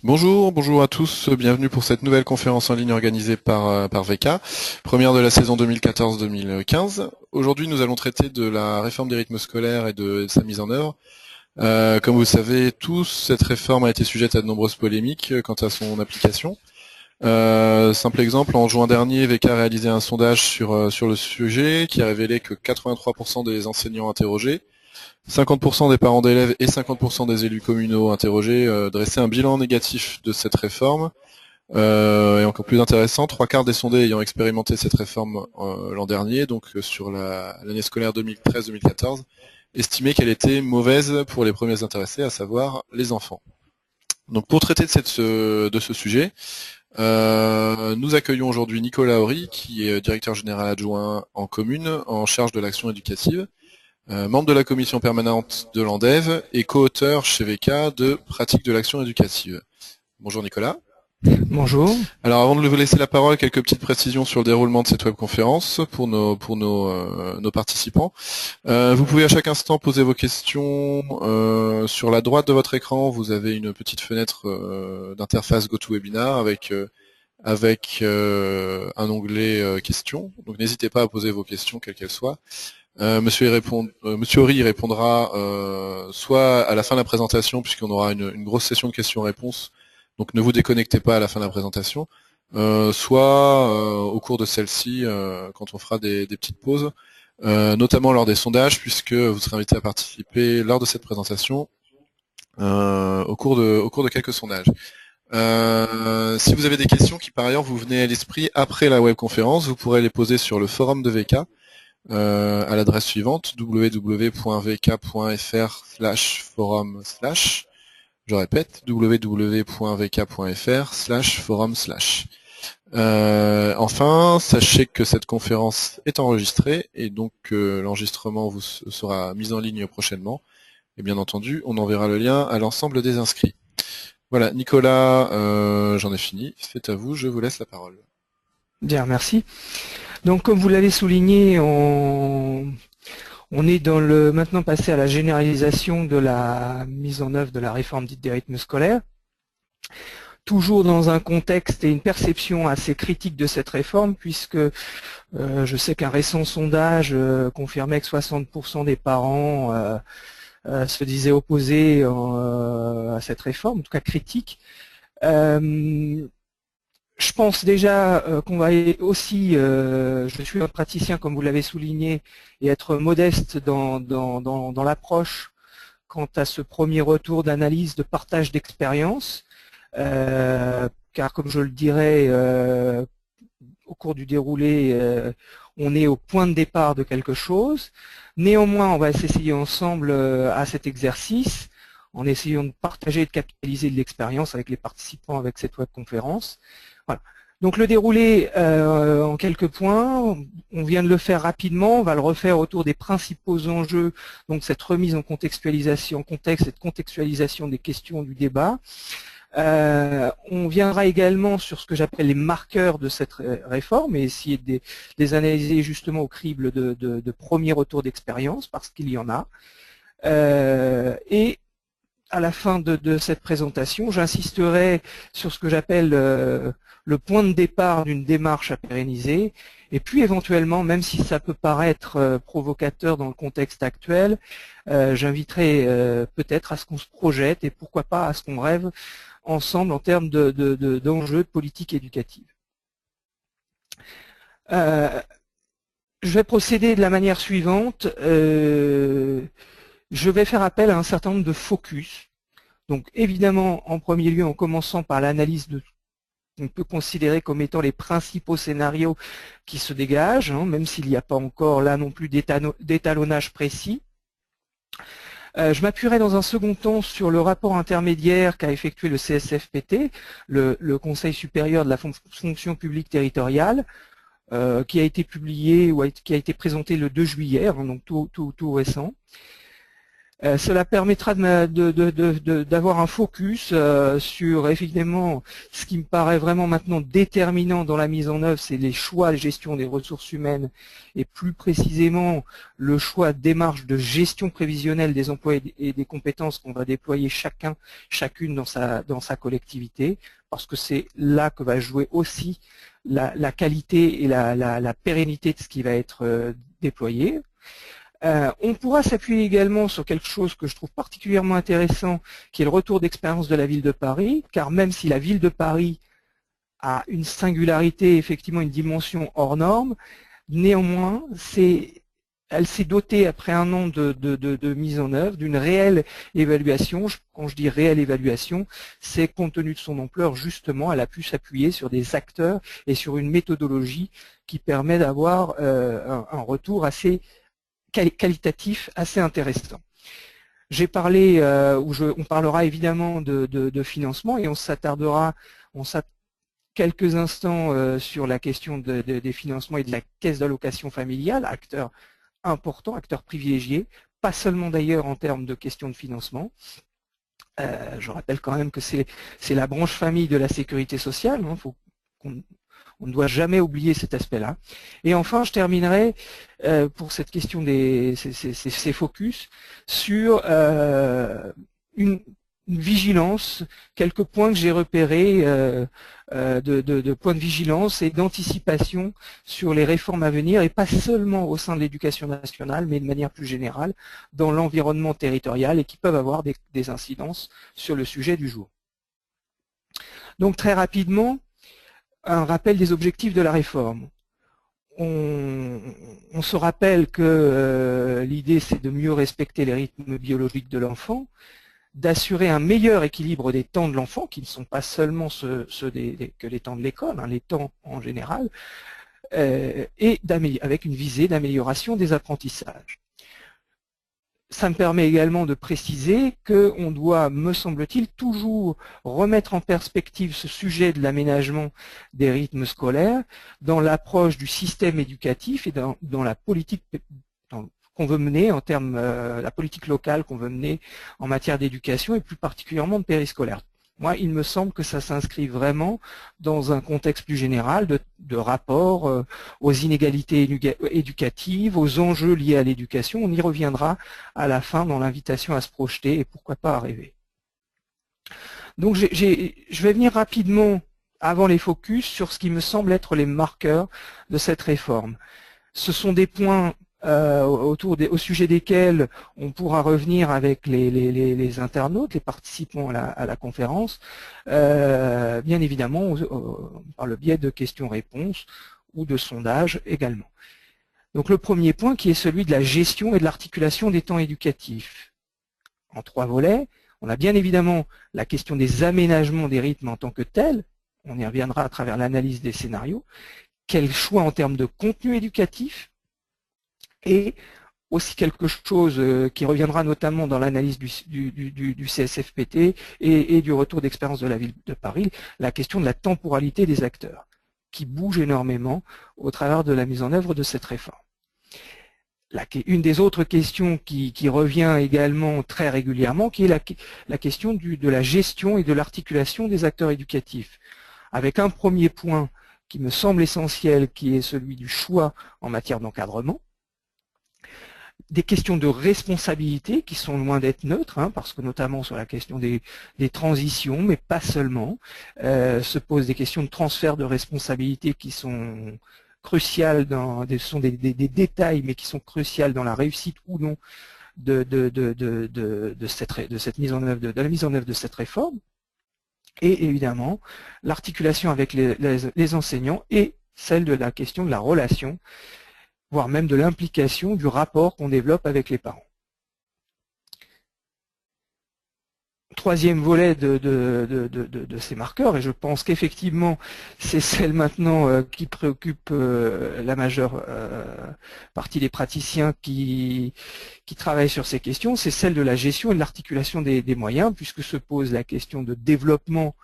Bonjour à tous, bienvenue pour cette nouvelle conférence en ligne organisée par VK, première de la saison 2014-2015. Aujourd'hui, nous allons traiter de la réforme des rythmes scolaires et de sa mise en œuvre. Comme vous le savez tous, cette réforme a été sujette à de nombreuses polémiques quant à son application. Simple exemple, en juin dernier, VK a réalisé un sondage sur le sujet qui a révélé que 83% des enseignants interrogés, 50% des parents d'élèves et 50% des élus communaux interrogés dressaient un bilan négatif de cette réforme. Et encore plus intéressant, 3/4 des sondés ayant expérimenté cette réforme l'an dernier, donc sur l'année scolaire 2013-2014, estimaient qu'elle était mauvaise pour les premiers intéressés, à savoir les enfants. Donc pour traiter de ce sujet, nous accueillons aujourd'hui Nicolas Horry, qui est directeur général adjoint en commune, en charge de l'action éducative, membre de la commission permanente de l'ANDEV et co-auteur chez VK de Pratique de l'action éducative. Bonjour Nicolas. Bonjour. Alors avant de vous laisser la parole, quelques petites précisions sur le déroulement de cette webconférence pour nos participants. Vous pouvez à chaque instant poser vos questions. Sur la droite de votre écran, vous avez une petite fenêtre d'interface GoToWebinar avec un onglet questions. Donc n'hésitez pas à poser vos questions, quelles qu'elles soient. Monsieur Horry y répondra soit à la fin de la présentation, puisqu'on aura une grosse session de questions-réponses, donc ne vous déconnectez pas à la fin de la présentation, soit au cours de celle-ci, quand on fera des petites pauses, notamment lors des sondages, puisque vous serez invité à participer lors de cette présentation au cours de quelques sondages. Si vous avez des questions qui par ailleurs vous venaient à l'esprit après la webconférence, vous pourrez les poser sur le forum de VK, à l'adresse suivante www.vk.fr/forum/. Je répète, www.vk.fr/forum/. Enfin, sachez que cette conférence est enregistrée et donc l'enregistrement vous sera mis en ligne prochainement. Et bien entendu, on enverra le lien à l'ensemble des inscrits. Voilà, Nicolas, j'en ai fini. C'est à vous, je vous laisse la parole. Bien, merci. Donc, comme vous l'avez souligné, on est maintenant passé à la généralisation de la mise en œuvre de la réforme dite des rythmes scolaires. Toujours dans un contexte et une perception assez critique de cette réforme, puisque je sais qu'un récent sondage confirmait que 60% des parents se disaient opposés à cette réforme, en tout cas critique. Je pense déjà qu'on va aussi, je suis un praticien comme vous l'avez souligné, et être modeste dans l'approche quant à ce premier retour d'analyse, de partage d'expérience, car comme je le dirais au cours du déroulé, on est au point de départ de quelque chose. Néanmoins, on va s'essayer ensemble à cet exercice, en essayant de partager et de capitaliser de l'expérience avec les participants avec cette webconférence. Voilà. Donc le déroulé en quelques points, on vient de le faire rapidement, on va le refaire autour des principaux enjeux, donc cette remise en contextualisation, contexte, cette contextualisation des questions du débat. On viendra également sur ce que j'appelle les marqueurs de cette réforme et essayer de les analyser justement au crible de premiers retours d'expérience, parce qu'il y en a. Et à la fin de cette présentation, j'insisterai sur ce que j'appelle le point de départ d'une démarche à pérenniser, et puis éventuellement, même si ça peut paraître provocateur dans le contexte actuel, j'inviterai peut-être à ce qu'on se projette et pourquoi pas à ce qu'on rêve ensemble en termes d'enjeux de politique éducative. Je vais procéder de la manière suivante. Je vais faire appel à un certain nombre de focus. Donc évidemment, en premier lieu, en commençant par l'analyse de ce qu'on peut considérer comme étant les principaux scénarios qui se dégagent, hein, même s'il n'y a pas encore là non plus d'étalonnage précis. Je m'appuierai dans un second temps sur le rapport intermédiaire qu'a effectué le CSFPT, le Conseil supérieur de la fonction publique territoriale, qui a été publié ou qui a été présenté le 2 juillet, hein, donc tout récent. Cela permettra d'avoir un focus sur effectivement ce qui me paraît vraiment maintenant déterminant dans la mise en œuvre, c'est les choix de gestion des ressources humaines et plus précisément le choix de démarche de gestion prévisionnelle des emplois et des compétences qu'on va déployer chacune dans sa collectivité, parce que c'est là que va jouer aussi la qualité et la pérennité de ce qui va être déployé. On pourra s'appuyer également sur quelque chose que je trouve particulièrement intéressant, qui est le retour d'expérience de la ville de Paris, car même si la ville de Paris a une singularité, effectivement une dimension hors norme, néanmoins, elle s'est dotée après un an de mise en œuvre d'une réelle évaluation. Quand je dis réelle évaluation, c'est compte tenu de son ampleur, justement, elle a pu s'appuyer sur des acteurs et sur une méthodologie qui permet d'avoir un retour assez qualitatif assez intéressant. J'ai parlé, on parlera évidemment de financement et on s'attardera quelques instants sur la question des financements et de la caisse d'allocation familiale, acteur important, acteur privilégié, pas seulement d'ailleurs en termes de questions de financement. Je rappelle quand même que c'est la branche famille de la sécurité sociale, hein, on ne doit jamais oublier cet aspect-là. Et enfin, je terminerai pour cette question ces focus sur une vigilance, quelques points que j'ai repérés de points de vigilance et d'anticipation sur les réformes à venir, et pas seulement au sein de l'éducation nationale, mais de manière plus générale dans l'environnement territorial et qui peuvent avoir des incidences sur le sujet du jour. Donc très rapidement, un rappel des objectifs de la réforme. On se rappelle que l'idée c'est de mieux respecter les rythmes biologiques de l'enfant, d'assurer un meilleur équilibre des temps de l'enfant, qui ne sont pas seulement que les temps de l'école, hein, les temps en général, et avec une visée d'amélioration des apprentissages. Ça me permet également de préciser qu'on doit, me semble-t-il, toujours remettre en perspective ce sujet de l'aménagement des rythmes scolaires dans l'approche du système éducatif et dans la politique qu'on veut mener en termes, la politique locale qu'on veut mener en matière d'éducation et plus particulièrement de périscolaire. Moi, il me semble que ça s'inscrit vraiment dans un contexte plus général de rapport aux inégalités éducatives, aux enjeux liés à l'éducation. On y reviendra à la fin dans l'invitation à se projeter et pourquoi pas à rêver. Donc je vais venir rapidement, avant les focus, sur ce qui me semble être les marqueurs de cette réforme. Ce sont des points au sujet desquels on pourra revenir avec les internautes, les participants à la conférence, bien évidemment par le biais de questions-réponses ou de sondages également. Donc le premier point qui est celui de la gestion et de l'articulation des temps éducatifs. En 3 volets, on a bien évidemment la question des aménagements des rythmes en tant que tels, on y reviendra à travers l'analyse des scénarios, quel choix en termes de contenu éducatif, et aussi quelque chose qui reviendra notamment dans l'analyse du CSFPT et du retour d'expérience de la ville de Paris, la question de la temporalité des acteurs, qui bouge énormément au travers de la mise en œuvre de cette réforme. Une des autres questions qui revient également très régulièrement, qui est la question de la gestion et de l'articulation des acteurs éducatifs, avec un premier point qui me semble essentiel, qui est celui du choix en matière d'encadrement, des questions de responsabilité qui sont loin d'être neutres, hein, parce que notamment sur la question des transitions, mais pas seulement, se posent des questions de transfert de responsabilité qui sont cruciales, ce sont des détails, mais qui sont cruciales dans la réussite ou non de cette mise en œuvre, de la mise en œuvre de cette réforme, et évidemment l'articulation avec les enseignants et celle de la question de la relation, voire même de l'implication du rapport qu'on développe avec les parents. Troisième volet de ces marqueurs, et je pense qu'effectivement c'est celle maintenant qui préoccupe la majeure partie des praticiens qui travaillent sur ces questions, c'est celle de la gestion et de l'articulation des moyens, puisque se pose la question de développement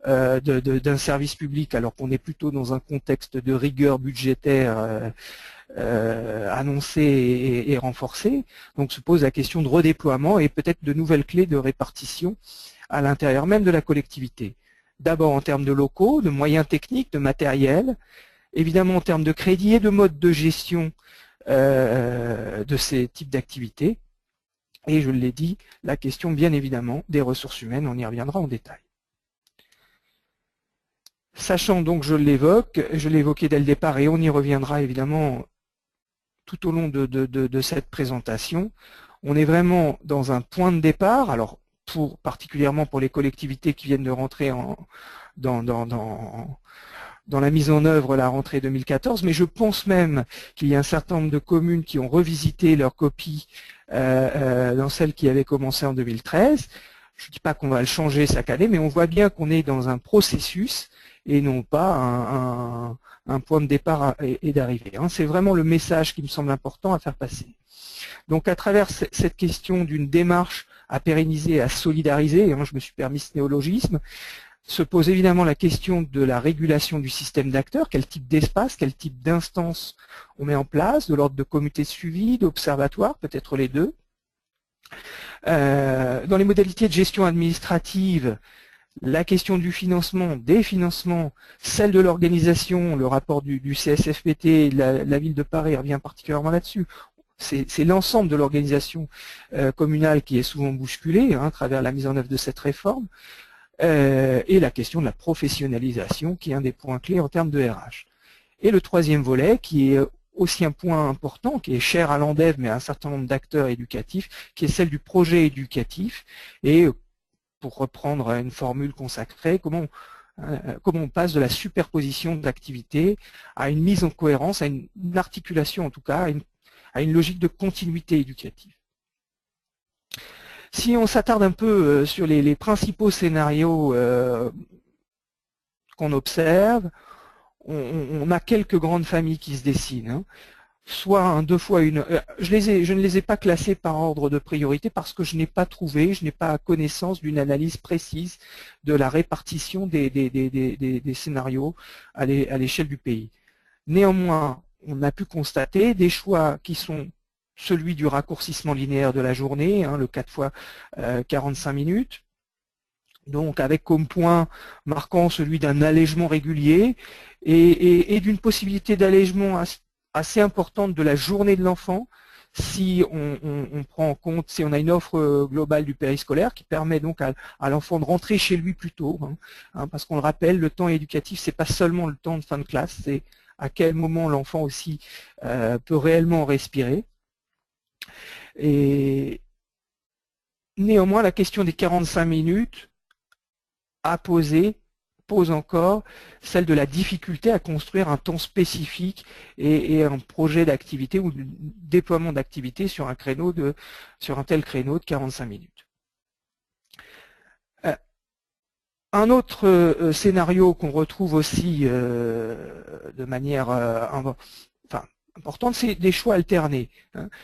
d'un service public, alors qu'on est plutôt dans un contexte de rigueur budgétaire annoncées et renforcées. Donc se pose la question de redéploiement et peut-être de nouvelles clés de répartition à l'intérieur même de la collectivité. D'abord en termes de locaux, de moyens techniques, de matériel, évidemment en termes de crédit et de mode de gestion de ces types d'activités. Et je l'ai dit, la question bien évidemment des ressources humaines, on y reviendra en détail. Sachant donc, je l'ai évoqué dès le départ et on y reviendra évidemment tout au long de cette présentation, on est vraiment dans un point de départ, alors particulièrement pour les collectivités qui viennent de rentrer dans la mise en œuvre la rentrée 2014, mais je pense même qu'il y a un certain nombre de communes qui ont revisité leur copie dans celle qui avait commencé en 2013. Je ne dis pas qu'on va le changer chaque année, mais on voit bien qu'on est dans un processus et non pas un point de départ et d'arrivée. C'est vraiment le message qui me semble important à faire passer. Donc à travers cette question d'une démarche à pérenniser, à solidariser, je me suis permis ce néologisme, se pose évidemment la question de la régulation du système d'acteurs, quel type d'espace, quel type d'instance on met en place, de l'ordre de comités de suivi, d'observatoires, peut-être les deux. Dans les modalités de gestion administrative, la question du financement, des financements, celle de l'organisation, le rapport du CSFPT, la ville de Paris revient particulièrement là-dessus. C'est l'ensemble de l'organisation communale qui est souvent bousculée à travers la mise en œuvre de cette réforme. Et la question de la professionnalisation qui est un des points clés en termes de RH. Et le troisième volet qui est aussi un point important, qui est cher à l'ANDEV mais à un certain nombre d'acteurs éducatifs, qui est celle du projet éducatif et pour reprendre une formule consacrée, comment on passe de la superposition d'activités à une mise en cohérence, à une articulation en tout cas, à une logique de continuité éducative. Si on s'attarde un peu sur les principaux scénarios qu'on observe, on a quelques grandes familles qui se dessinent. Soit un 2 fois 1 heure. Je ne les ai pas classés par ordre de priorité parce que je n'ai pas trouvé, je n'ai pas connaissance d'une analyse précise de la répartition des scénarios à l'échelle du pays. Néanmoins, on a pu constater des choix qui sont celui du raccourcissement linéaire de la journée, le 4 fois 45 minutes, donc avec comme point marquant celui d'un allègement régulier et d'une possibilité d'allègement assez importante de la journée de l'enfant si on prend en compte, si on a une offre globale du périscolaire qui permet donc à l'enfant de rentrer chez lui plus tôt, parce qu'on le rappelle, le temps éducatif, c'est pas seulement le temps de fin de classe, c'est à quel moment l'enfant aussi peut réellement respirer. Et néanmoins, la question des 45 minutes pose encore celle de la difficulté à construire un temps spécifique et un projet d'activité ou de déploiement d'activité sur un tel créneau de 45 minutes. Un autre scénario qu'on retrouve aussi de manière importante, c'est des choix alternés.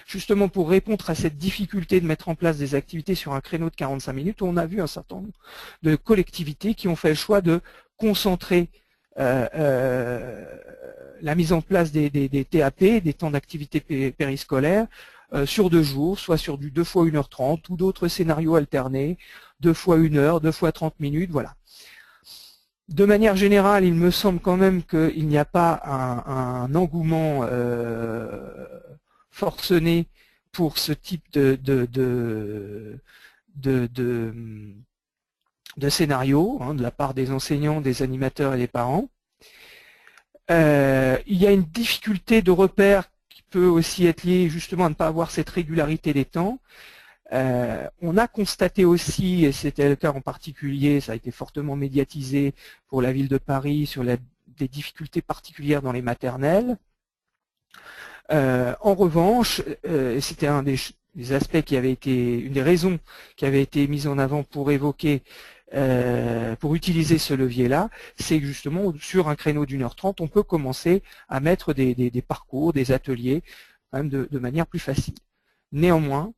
Justement pour répondre à cette difficulté de mettre en place des activités sur un créneau de 45 minutes, on a vu un certain nombre de collectivités qui ont fait le choix de concentrer la mise en place des TAP, des temps d'activité périscolaire, sur 2 jours, soit sur du 2 fois 1h30 ou d'autres scénarios alternés, 2 fois 1 heure, 2 fois 30 minutes, voilà. De manière générale, il me semble quand même qu'il n'y a pas un engouement forcené pour ce type de scénario de la part des enseignants, des animateurs et des parents. Il y a une difficulté de repère qui peut aussi être liée justement à ne pas avoir cette régularité des temps. On a constaté aussi, et c'était le cas en particulier, ça a été fortement médiatisé pour la ville de Paris, sur des difficultés particulières dans les maternelles. En revanche, c'était un des aspects qui avait été, une des raisons qui avait été mise en avant pour évoquer, pour utiliser ce levier-là, c'est que justement sur un créneau d'1h30, on peut commencer à mettre des parcours, des ateliers, même de manière plus facile. Néanmoins,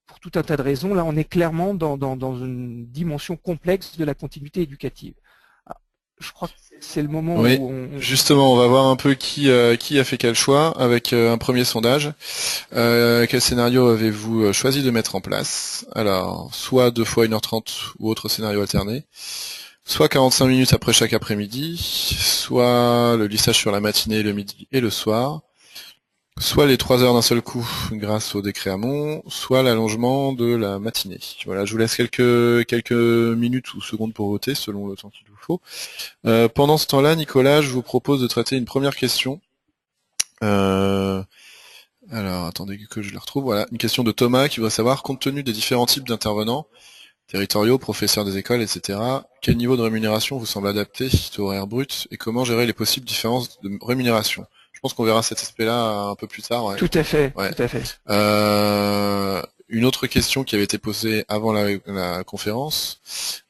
pour tout un tas de raisons, là on est clairement dans une dimension complexe de la continuité éducative. je crois que c'est le moment Oui, où on... justement, on va voir un peu qui a fait quel choix avec un premier sondage. Quel scénario avez-vous choisi de mettre en place? Alors, soit 2 fois 1h30 ou autre scénario alterné, soit 45 minutes après chaque après-midi, soit le lissage sur la matinée, le midi et le soir, soit les 3 heures d'un seul coup grâce au décret Hamon, soit l'allongement de la matinée. Voilà, je vous laisse quelques minutes ou secondes pour voter selon le temps qu'il vous faut. Pendant ce temps-là, Nicolas, je vous propose de traiter une première question. Alors, attendez que je la retrouve. Voilà, une question de Thomas qui voudrait savoir, compte tenu des différents types d'intervenants, territoriaux, professeurs des écoles, etc., quel niveau de rémunération vous semble adapté, taux horaire brut, et comment gérer les possibles différences de rémunération? Je pense qu'on verra cet aspect-là un peu plus tard. Ouais. Tout à fait, Ouais. tout à fait. Une autre question qui avait été posée avant la conférence.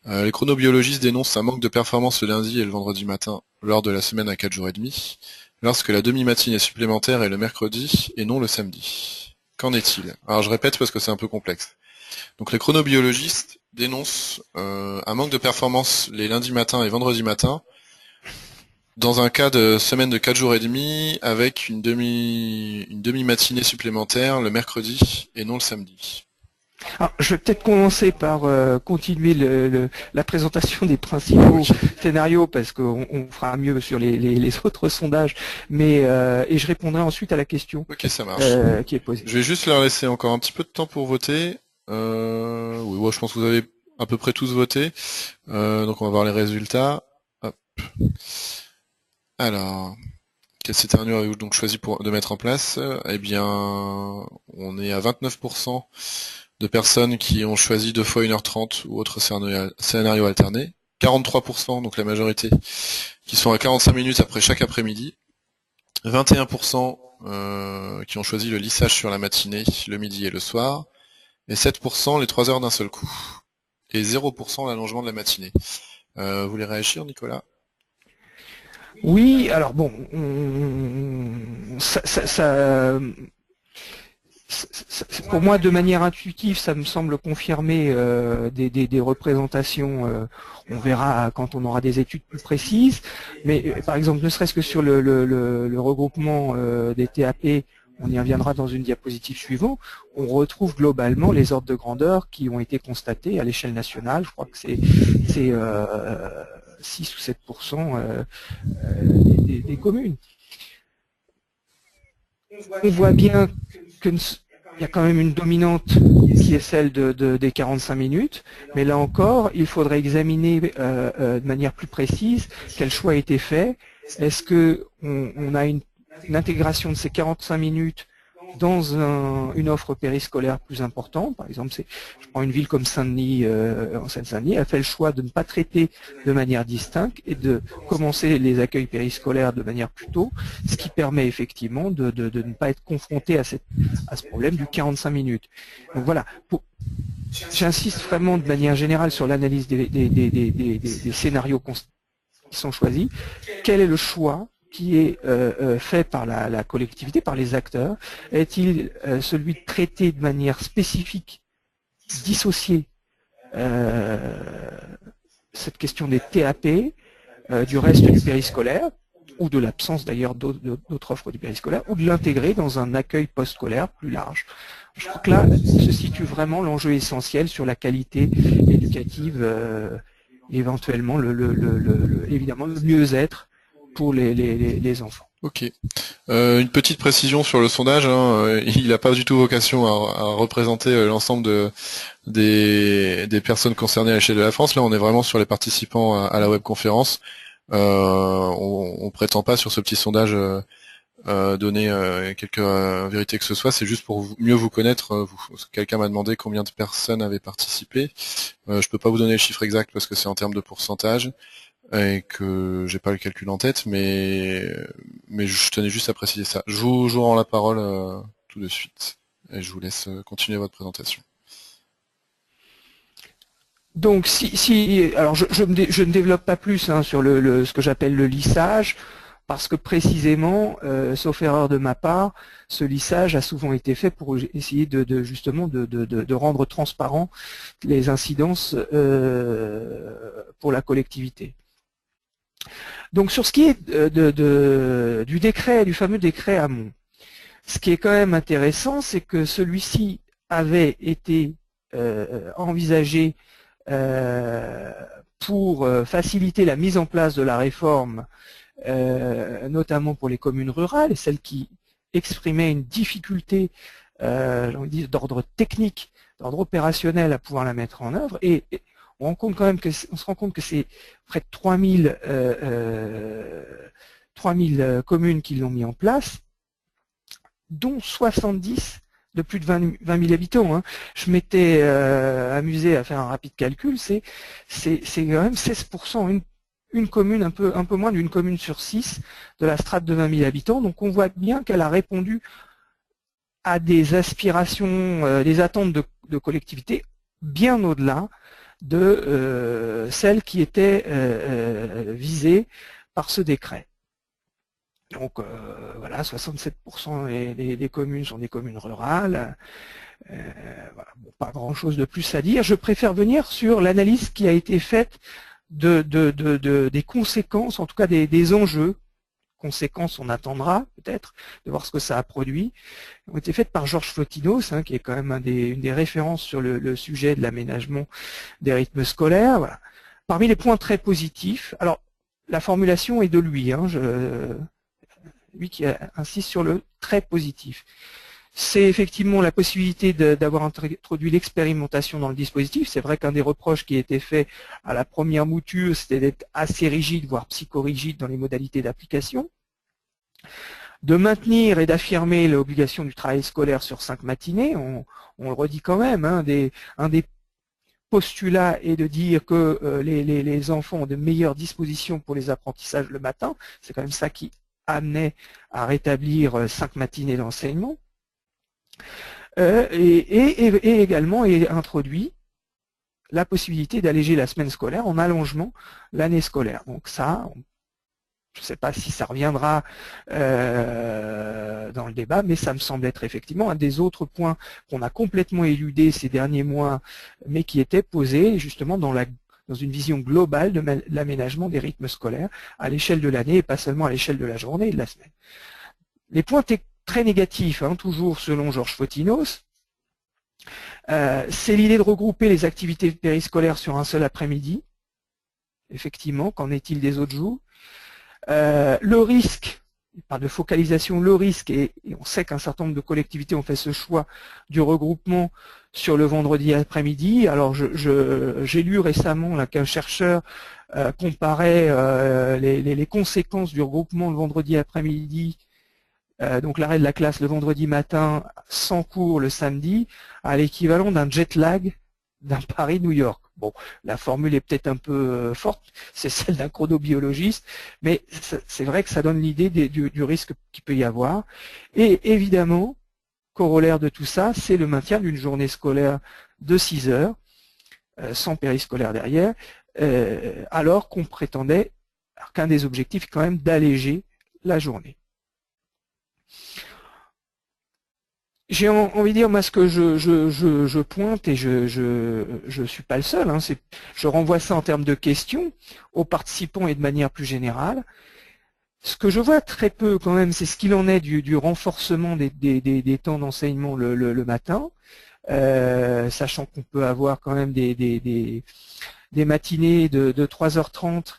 Les chronobiologistes dénoncent un manque de performance le lundi et le vendredi matin lors de la semaine à 4 jours et demi, lorsque la demi-matinée supplémentaire est le mercredi et non le samedi. Qu'en est-il? Alors je répète parce que c'est un peu complexe. Donc les chronobiologistes dénoncent un manque de performance les lundis matins et vendredis matins dans un cas de semaine de 4 jours et demi avec une demi-matinée supplémentaire le mercredi et non le samedi. Alors, je vais peut-être commencer par continuer la présentation des principaux scénarios parce qu'on fera mieux sur les autres sondages, mais et je répondrai ensuite à la question ça marche. Qui est posée. Je vais juste leur laisser encore un petit peu de temps pour voter. Oui, ouais, je pense que vous avez à peu près tous voté. Donc on va voir les résultats. Hop. Alors, quel scénario avez-vous donc choisi de mettre en place? Eh bien, on est à 29% de personnes qui ont choisi 2 fois 1h30 ou autre scénario alterné. 43%, donc la majorité, qui sont à 45 minutes après chaque après-midi. 21% qui ont choisi le lissage sur la matinée, le midi et le soir. Et 7% les 3 heures d'un seul coup. Et 0% l'allongement de la matinée. Vous voulez réagir, Nicolas? Oui, alors bon, pour moi, de manière intuitive, ça me semble confirmer des représentations. On verra quand on aura des études plus précises. Mais par exemple, ne serait-ce que sur le regroupement des TAP, on y reviendra dans une diapositive suivante, on retrouve globalement les ordres de grandeur qui ont été constatés à l'échelle nationale. Je crois que c'est 6 ou 7% des communes. On voit bien qu'il y a quand même une dominante qui est celle des 45 minutes, mais là encore, il faudrait examiner de manière plus précise quel choix a été fait. Est-ce qu'on a une intégration de ces 45 minutes dans une offre périscolaire plus importante? Par exemple, je prends une ville comme Saint-Denis, en Seine-Saint-Denis, elle fait le choix de ne pas traiter de manière distincte et de commencer les accueils périscolaires de manière plus tôt, ce qui permet effectivement de ne pas être confronté à ce problème du 45 minutes. Donc voilà, j'insiste vraiment de manière générale sur l'analyse des scénarios qui sont choisis. Quel est le choix qui est fait par la collectivité, par les acteurs? Est-il celui de traiter de manière spécifique, dissociée, cette question des TAP du reste du périscolaire, ou de l'absence d'ailleurs d'autres offres du périscolaire, ou de l'intégrer dans un accueil postscholaire plus large? Je crois que là se situe vraiment l'enjeu essentiel sur la qualité éducative, éventuellement évidemment le mieux-être pour les enfants. Ok. Une petite précision sur le sondage, hein, il n'a pas du tout vocation à représenter l'ensemble des personnes concernées à l'échelle de la France. Là, on est vraiment sur les participants à la webconférence. On prétend pas sur ce petit sondage donner quelque vérité que ce soit. C'est juste pour mieux vous connaître. Quelqu'un m'a demandé combien de personnes avaient participé. Je peux pas vous donner le chiffre exact parce que c'est en termes de pourcentage et que j'ai pas le calcul en tête, mais je tenais juste à préciser ça. Je vous rends la parole tout de suite et je vous laisse continuer votre présentation. Donc, alors je ne développe pas plus sur ce que j'appelle le lissage, parce que précisément, sauf erreur de ma part, ce lissage a souvent été fait pour essayer justement de rendre transparent les incidences pour la collectivité. Donc sur ce qui est du décret, du fameux décret Hamon, ce qui est quand même intéressant, c'est que celui-ci avait été envisagé pour faciliter la mise en place de la réforme, notamment pour les communes rurales et celles qui exprimaient une difficulté d'ordre technique, d'ordre opérationnel à pouvoir la mettre en œuvre. Et on se rend compte que c'est près de 3000 communes qui l'ont mis en place, dont 70 de plus de 20 000 habitants. Je m'étais amusé à faire un rapide calcul, c'est quand même 16%, une commune, un peu moins d'une commune sur 6 de la strate de 20 000 habitants. Donc on voit bien qu'elle a répondu à des aspirations, des attentes de collectivités bien au-delà de celles qui étaient visées par ce décret. Donc voilà, 67% des communes sont des communes rurales. Voilà, bon, pas grand-chose de plus à dire. Je préfère venir sur l'analyse qui a été faite des conséquences, en tout cas des enjeux. Conséquences, on attendra peut-être de voir ce que ça a produit, ont été faites par Georges Photinos, qui est quand même une des références sur le sujet de l'aménagement des rythmes scolaires. Voilà. Parmi les points très positifs, alors la formulation est de lui, lui qui insiste sur le très positif. C'est effectivement la possibilité d'avoir introduit l'expérimentation dans le dispositif. C'est vrai qu'un des reproches qui a été fait à la première mouture, c'était d'être assez rigide, voire psychorigide dans les modalités d'application. De maintenir et d'affirmer l'obligation du travail scolaire sur 5 matinées, on le redit quand même, un des postulats est de dire que les enfants ont de meilleures dispositions pour les apprentissages le matin. C'est quand même ça qui amenait à rétablir 5 matinées d'enseignement. Et également est introduit la possibilité d'alléger la semaine scolaire en allongement l'année scolaire. Donc ça, je ne sais pas si ça reviendra dans le débat, mais ça me semble être effectivement un des autres points qu'on a complètement éludé ces derniers mois, mais qui était posé justement dans une vision globale de l'aménagement des rythmes scolaires à l'échelle de l'année et pas seulement à l'échelle de la journée et de la semaine. Les points très négatif, toujours selon Georges Photinos, c'est l'idée de regrouper les activités périscolaires sur un seul après-midi. Effectivement, qu'en est-il des autres jours? Le risque, il parle de focalisation, le risque, et on sait qu'un certain nombre de collectivités ont fait ce choix du regroupement sur le vendredi après-midi. Alors j'ai lu récemment qu'un chercheur comparait les conséquences du regroupement le vendredi après-midi, donc l'arrêt de la classe le vendredi matin, sans cours le samedi, à l'équivalent d'un jet lag d'un Paris-New York. Bon, la formule est peut-être un peu forte, c'est celle d'un chronobiologiste, mais c'est vrai que ça donne l'idée du risque qu'il peut y avoir. Et évidemment, corollaire de tout ça, c'est le maintien d'une journée scolaire de 6 heures, sans périscolaire derrière, alors qu'on prétendait qu'un des objectifs est quand même d'alléger la journée. J'ai envie de dire, moi, ce que je pointe, et je suis pas le seul, je renvoie ça en termes de questions aux participants et de manière plus générale. Ce que je vois très peu quand même, c'est ce qu'il en est du renforcement des temps d'enseignement le matin, sachant qu'on peut avoir quand même des matinées de 3h30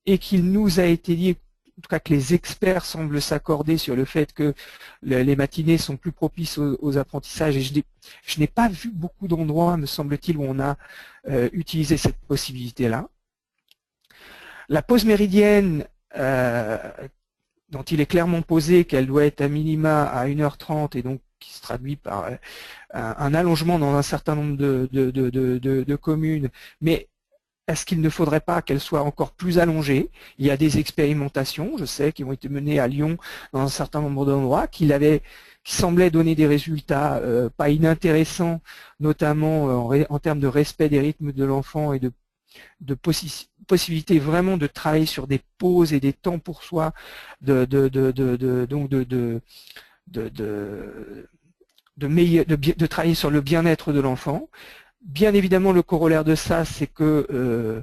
et qu'il nous a été dit, en tout cas que les experts semblent s'accorder sur le fait que les matinées sont plus propices aux apprentissages, et je n'ai pas vu beaucoup d'endroits, me semble-t-il, où on a utilisé cette possibilité-là. La pause méridienne, dont il est clairement posé qu'elle doit être à minima à 1h30 et donc qui se traduit par un allongement dans un certain nombre de communes, mais est-ce qu'il ne faudrait pas qu'elle soit encore plus allongée? Il y a des expérimentations, je sais, qui ont été menées à Lyon dans un certain nombre d'endroits, qui semblaient donner des résultats pas inintéressants, notamment en termes de respect des rythmes de l'enfant et de possibilité vraiment de travailler sur des pauses et des temps pour soi, de travailler sur le bien-être de l'enfant. Bien évidemment, le corollaire de ça, c'est que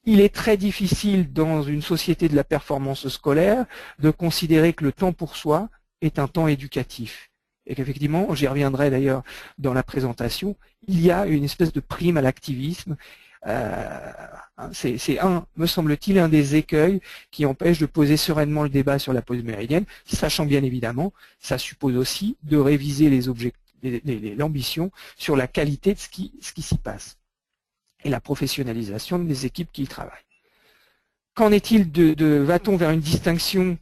il est très difficile dans une société de la performance scolaire de considérer que le temps pour soi est un temps éducatif. Et qu'effectivement, j'y reviendrai d'ailleurs dans la présentation, il y a une espèce de prime à l'activisme. C'est me semble-t-il, un des écueils qui empêche de poser sereinement le débat sur la pause méridienne, sachant bien évidemment, ça suppose aussi de réviser l'ambition sur la qualité de ce qui s'y passe et la professionnalisation des équipes qui y travaillent. Qu'en est-il va-t-on vers une distinction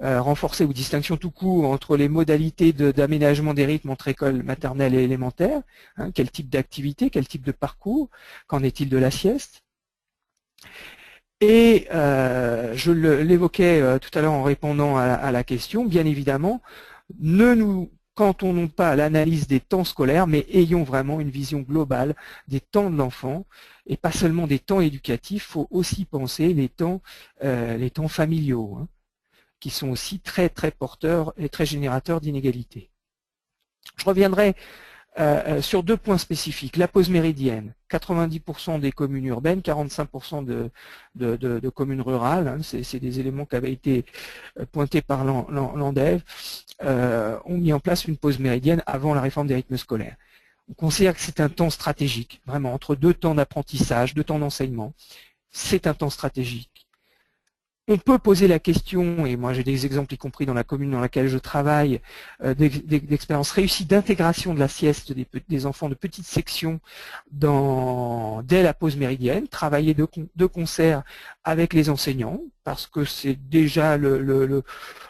renforcée ou distinction tout court entre les modalités d'aménagement des rythmes entre école maternelle et élémentaire, hein, quel type d'activité, quel type de parcours, qu'en est-il de la sieste? Et je l'évoquais tout à l'heure en répondant à la question, bien évidemment, ne nous cantonnons pas à l'analyse des temps scolaires, mais ayons vraiment une vision globale des temps de l'enfant, et pas seulement des temps éducatifs, il faut aussi penser les temps familiaux, hein, qui sont aussi très très porteurs et très générateurs d'inégalités. Je reviendrai sur deux points spécifiques. La pause méridienne, 90% des communes urbaines, 45% de communes rurales, hein, c'est des éléments qui avaient été pointés par l'ANDEV, ont mis en place une pause méridienne avant la réforme des rythmes scolaires. On considère que c'est un temps stratégique, vraiment, entre deux temps d'apprentissage, deux temps d'enseignement. C'est un temps stratégique. On peut poser la question, et moi j'ai des exemples y compris dans la commune dans laquelle je travaille, d'expériences réussies d'intégration de la sieste des enfants de petites sections dès la pause méridienne, travailler de concert avec les enseignants, parce que c'est déjà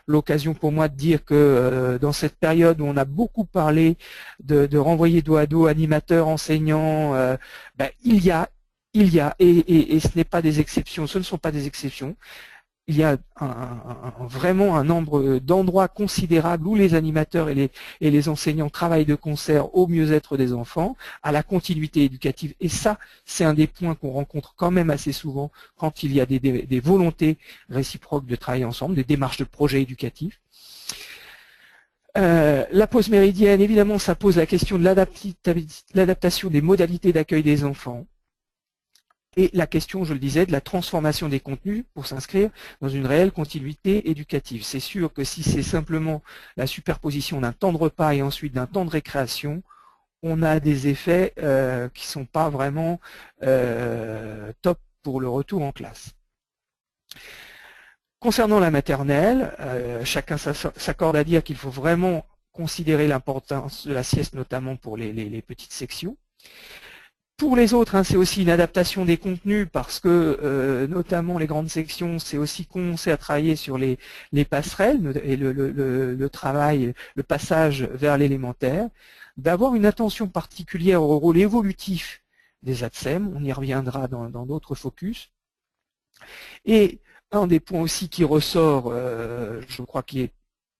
l'occasion pour moi de dire que dans cette période où on a beaucoup parlé de renvoyer dos à dos animateurs, enseignants, il y a, et ce n'est pas des exceptions, ce ne sont pas des exceptions. Il y a vraiment un nombre d'endroits considérables où les animateurs et les enseignants travaillent de concert au mieux-être des enfants, à la continuité éducative. Et ça, c'est un des points qu'on rencontre quand même assez souvent quand il y a des volontés réciproques de travailler ensemble, des démarches de projets éducatifs. La pause méridienne, évidemment, ça pose la question de l'adaptation des modalités d'accueil des enfants. Et la question, je le disais, de la transformation des contenus pour s'inscrire dans une réelle continuité éducative. C'est sûr que si c'est simplement la superposition d'un temps de repas et ensuite d'un temps de récréation, on a des effets qui ne sont pas vraiment top pour le retour en classe. Concernant la maternelle, chacun s'accorde à dire qu'il faut vraiment considérer l'importance de la sieste, notamment pour les petites sections. Pour les autres, c'est aussi une adaptation des contenus parce que, notamment les grandes sections, c'est aussi commencer à travailler sur les passerelles et le travail, le passage vers l'élémentaire, d'avoir une attention particulière au rôle évolutif des ATSEM, on y reviendra dans d'autres focus. Et un des points aussi qui ressort, je crois qu'il est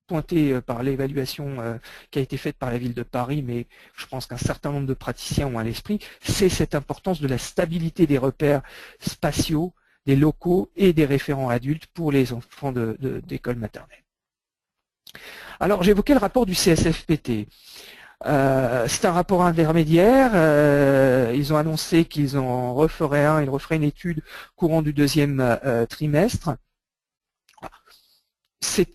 pointé par l'évaluation qui a été faite par la ville de Paris, mais je pense qu'un certain nombre de praticiens ont à l'esprit, c'est cette importance de la stabilité des repères spatiaux, des locaux et des référents adultes pour les enfants d'école maternelle. Alors j'évoquais le rapport du CSFPT. C'est un rapport intermédiaire, ils ont annoncé qu'ils en referaient un, ils referaient une étude courant du deuxième trimestre. C'est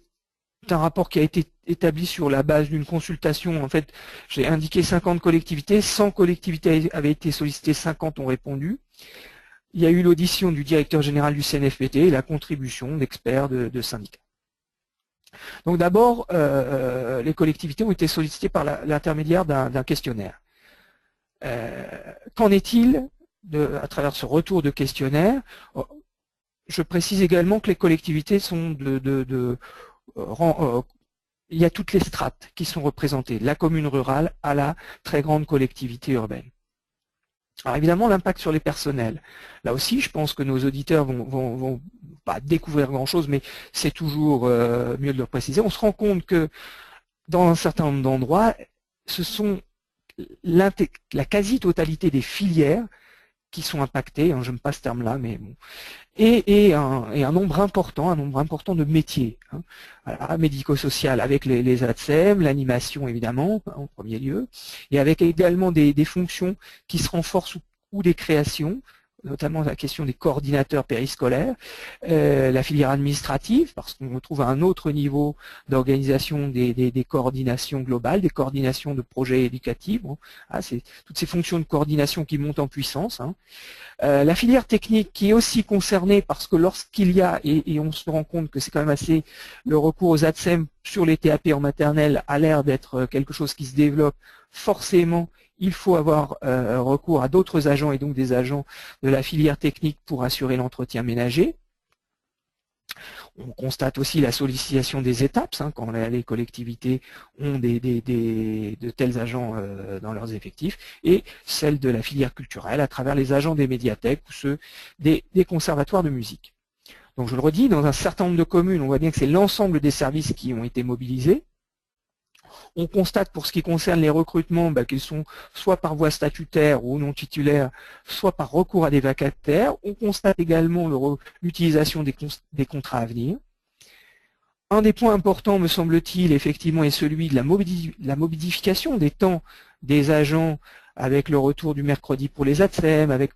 un rapport qui a été établi sur la base d'une consultation. En fait, j'ai indiqué 50 collectivités, 100 collectivités avaient été sollicitées, 50 ont répondu. Il y a eu l'audition du directeur général du CNFPT et la contribution d'experts de syndicats. Donc d'abord, les collectivités ont été sollicitées par l'intermédiaire d'un questionnaire. Qu'en est-il à travers ce retour de questionnaire? Je précise également que les collectivités sont il y a toutes les strates qui sont représentées, de la commune rurale à la très grande collectivité urbaine. Alors évidemment, l'impact sur les personnels. Là aussi, je pense que nos auditeurs vont pas découvrir grand-chose, mais c'est toujours mieux de le préciser. On se rend compte que dans un certain nombre d'endroits, ce sont la quasi-totalité des filières qui sont impactées, hein, je n'aime pas ce terme-là, mais bon, et un nombre important de métiers, hein, voilà, médico-social avec les ATSEM, l'animation évidemment en premier lieu, et avec également des fonctions qui se renforcent ou des créations, notamment la question des coordinateurs périscolaires, la filière administrative, parce qu'on retrouve à un autre niveau d'organisation des coordinations globales, des coordinations de projets éducatifs. Bon, c'est toutes ces fonctions de coordination qui montent en puissance. La filière technique qui est aussi concernée parce que lorsqu'il y a, et on se rend compte que c'est quand même assez, le recours aux ATSEM sur les TAP en maternelle a l'air d'être quelque chose qui se développe, forcément il faut avoir recours à d'autres agents et donc des agents de la filière technique pour assurer l'entretien ménager. On constate aussi la sollicitation des étapes, quand les collectivités ont de tels agents dans leurs effectifs, et celle de la filière culturelle à travers les agents des médiathèques ou ceux des conservatoires de musique. Donc je le redis, dans un certain nombre de communes, on voit bien que c'est l'ensemble des services qui ont été mobilisés. On constate pour ce qui concerne les recrutements qu'ils sont soit par voie statutaire ou non titulaire, soit par recours à des vacataires. On constate également l'utilisation des contrats à venir. Un des points importants, me semble-t-il, effectivement, est celui de la modification des temps des agents avec le retour du mercredi pour les ATSEM, avec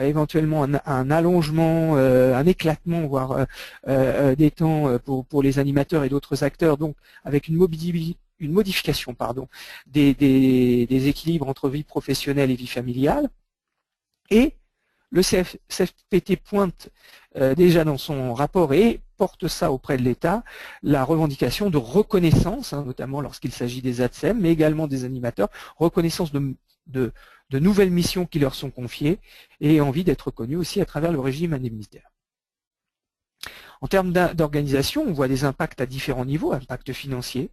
éventuellement un allongement, un éclatement, voire des temps pour les animateurs et d'autres acteurs, donc avec une modification des équilibres entre vie professionnelle et vie familiale. Et le CFPT pointe déjà dans son rapport et porte ça auprès de l'État, la revendication de reconnaissance, notamment lorsqu'il s'agit des ATSEM, mais également des animateurs, reconnaissance de nouvelles missions qui leur sont confiées et envie d'être reconnus aussi à travers le régime indemnitaire. En termes d'organisation, on voit des impacts à différents niveaux, impact financier,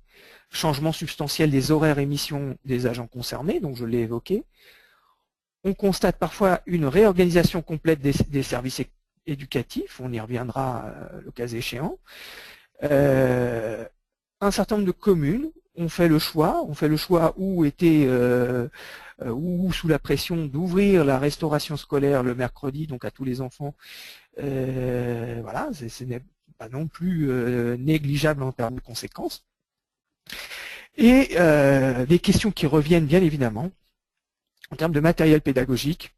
changement substantiel des horaires et missions des agents concernés, donc je l'ai évoqué. On constate parfois une réorganisation complète des services éducatifs, on y reviendra le cas échéant. Un certain nombre de communes ont fait le choix ou sous la pression d'ouvrir la restauration scolaire le mercredi, donc à tous les enfants. Ce n'est pas non plus négligeable en termes de conséquences. Et des questions qui reviennent bien évidemment en termes de matériel pédagogique,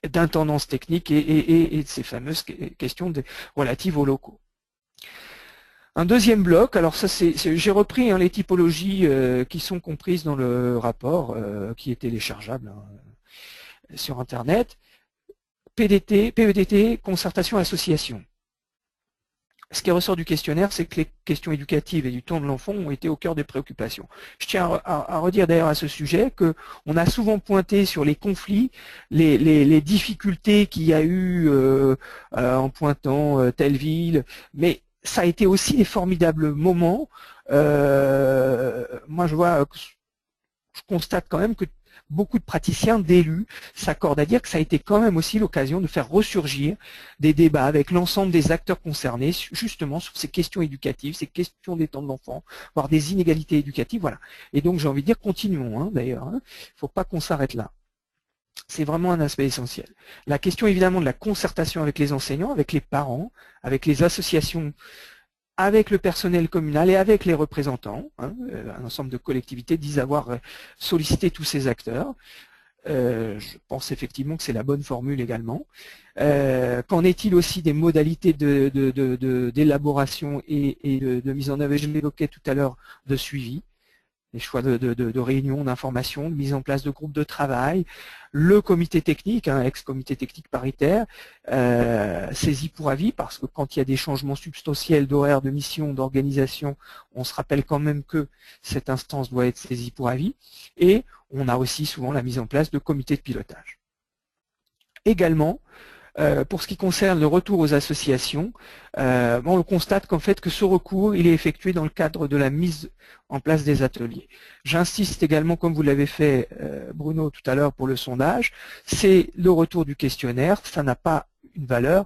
d'intendance technique et de ces fameuses questions relatives aux locaux. Un deuxième bloc, alors ça j'ai repris les typologies qui sont comprises dans le rapport, qui est téléchargeable sur Internet. PEDT, concertation association. Ce qui ressort du questionnaire, c'est que les questions éducatives et du temps de l'enfant ont été au cœur des préoccupations. Je tiens à redire d'ailleurs à ce sujet qu'on a souvent pointé sur les conflits, les difficultés qu'il y a eu en pointant telle ville, mais ça a été aussi des formidables moments. Moi, je constate quand même que beaucoup de praticiens, d'élus, s'accordent à dire que ça a été quand même aussi l'occasion de faire ressurgir des débats avec l'ensemble des acteurs concernés, justement sur ces questions éducatives, ces questions des temps de l'enfant, voire des inégalités éducatives, voilà. Et donc j'ai envie de dire, continuons d'ailleurs, il ne faut pas qu'on s'arrête là. C'est vraiment un aspect essentiel. La question évidemment de la concertation avec les enseignants, avec les parents, avec les associations, avec le personnel communal et avec les représentants, un ensemble de collectivités disent avoir sollicité tous ces acteurs. Je pense effectivement que c'est la bonne formule également. Qu'en est-il aussi des modalités d'élaboration et de mise en œuvre, je l'évoquais tout à l'heure, de suivi, les choix de réunions, d'information, de mise en place de groupes de travail, le comité technique, ex-comité technique paritaire, saisi pour avis, parce que quand il y a des changements substantiels d'horaire, de mission, d'organisation, on se rappelle quand même que cette instance doit être saisie pour avis, et on a aussi souvent la mise en place de comités de pilotage. Également, pour ce qui concerne le retour aux associations, on constate qu'en fait que ce recours il est effectué dans le cadre de la mise en place des ateliers. J'insiste également, comme vous l'avez fait Bruno tout à l'heure pour le sondage, c'est le retour du questionnaire, ça n'a pas une valeur.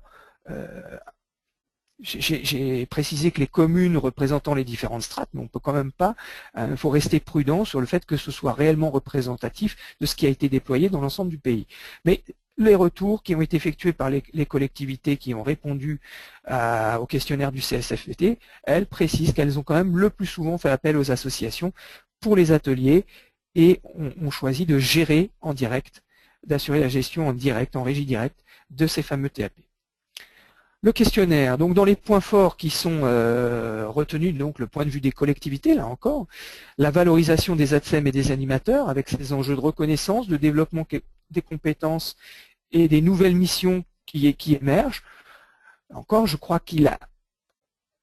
J'ai précisé que les communes représentant les différentes strates, mais on peut quand même pas, il faut rester prudent sur le fait que ce soit réellement représentatif de ce qui a été déployé dans l'ensemble du pays. Mais les retours qui ont été effectués par les collectivités qui ont répondu au questionnaire du CSFPT, elles précisent qu'elles ont quand même le plus souvent fait appel aux associations pour les ateliers et ont choisi de gérer en direct d'assurer la gestion en direct, en régie directe de ces fameux TAP. Le questionnaire, donc dans les points forts qui sont retenus, donc le point de vue des collectivités, là encore, la valorisation des ATSEM et des animateurs avec ces enjeux de reconnaissance, de développement des compétences et des nouvelles missions qui émergent. Encore, je crois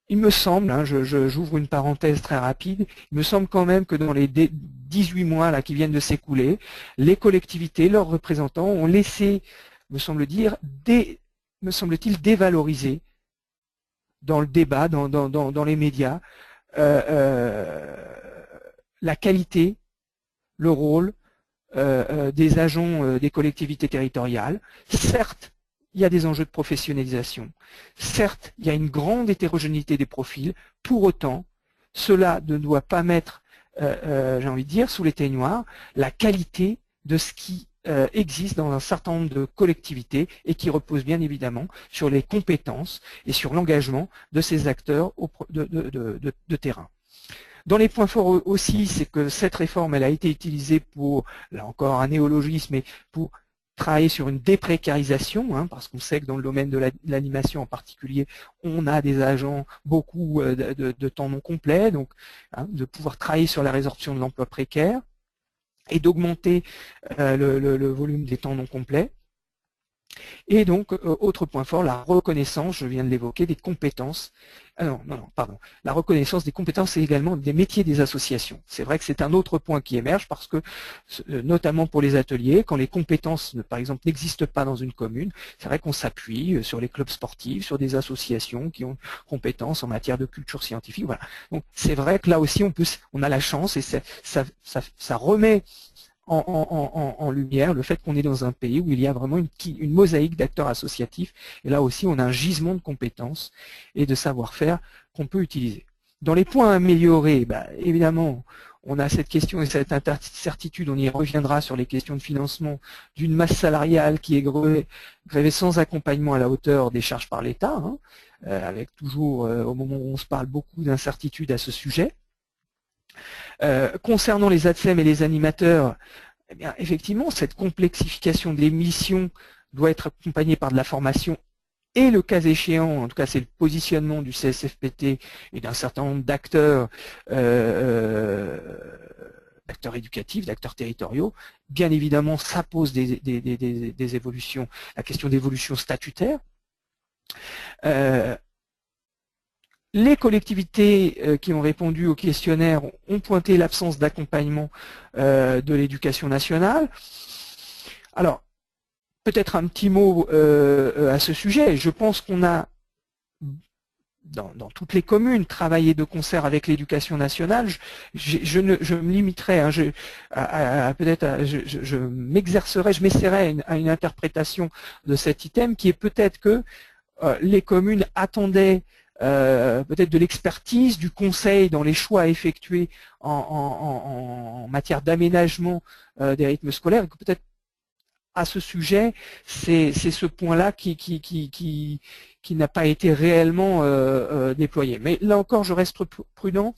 il me semble, hein, j'ouvre une parenthèse très rapide, il me semble quand même que dans les 18 mois là, qui viennent de s'écouler, les collectivités, leurs représentants ont laissé, me semble-t-il, dévaloriser dans le débat, dans les médias, la qualité, le rôle des agents des collectivités territoriales. Certes, il y a des enjeux de professionnalisation. Certes, il y a une grande hétérogénéité des profils. Pour autant, cela ne doit pas mettre, j'ai envie de dire, sous l'éteignoir la qualité de ce qui existe dans un certain nombre de collectivités et qui repose bien évidemment sur les compétences et sur l'engagement de ces acteurs de terrain. Dans les points forts aussi, c'est que cette réforme, elle a été utilisée pour, là encore un néologisme, mais pour travailler sur une déprécarisation, hein, parce qu'on sait que dans le domaine de l'animation en particulier, on a des agents beaucoup de temps non complet, donc hein, de pouvoir travailler sur la résorption de l'emploi précaire et d'augmenter le volume des temps non complets. Et donc, autre point fort, la reconnaissance, je viens de l'évoquer, des compétences. La reconnaissance des compétences et également des métiers des associations. C'est vrai que c'est un autre point qui émerge parce que, notamment pour les ateliers, quand les compétences, par exemple, n'existent pas dans une commune, c'est vrai qu'on s'appuie sur les clubs sportifs, sur des associations qui ont compétences en matière de culture scientifique. Voilà. Donc, c'est vrai que là aussi, on a la chance et ça remet en lumière le fait qu'on est dans un pays où il y a vraiment une mosaïque d'acteurs associatifs et là aussi on a un gisement de compétences et de savoir-faire qu'on peut utiliser. Dans les points améliorés, évidemment on a cette question et cette incertitude, on y reviendra sur les questions de financement d'une masse salariale qui est grévée sans accompagnement à la hauteur des charges par l'État, hein, avec toujours au moment où on se parle beaucoup d'incertitudes à ce sujet. Concernant les ATSEM et les animateurs, eh bien, effectivement, cette complexification des missions doit être accompagnée par de la formation et le cas échéant, en tout cas c'est le positionnement du CSFPT et d'un certain nombre d'acteurs éducatifs, d'acteurs territoriaux. Bien évidemment, ça pose des évolutions, la question d'évolution statutaire. Les collectivités qui ont répondu au questionnaire ont pointé l'absence d'accompagnement de l'éducation nationale. Alors, peut-être un petit mot à ce sujet. Je pense qu'on a, dans toutes les communes, travaillé de concert avec l'éducation nationale. Je me limiterai, hein, je m'exercerai, je m'essaierai à une interprétation de cet item qui est peut-être que les communes attendaient peut-être de l'expertise, du conseil dans les choix effectués en matière d'aménagement des rythmes scolaires, et que peut-être à ce sujet, c'est ce point-là qui n'a pas été réellement déployé. Mais là encore, je reste prudent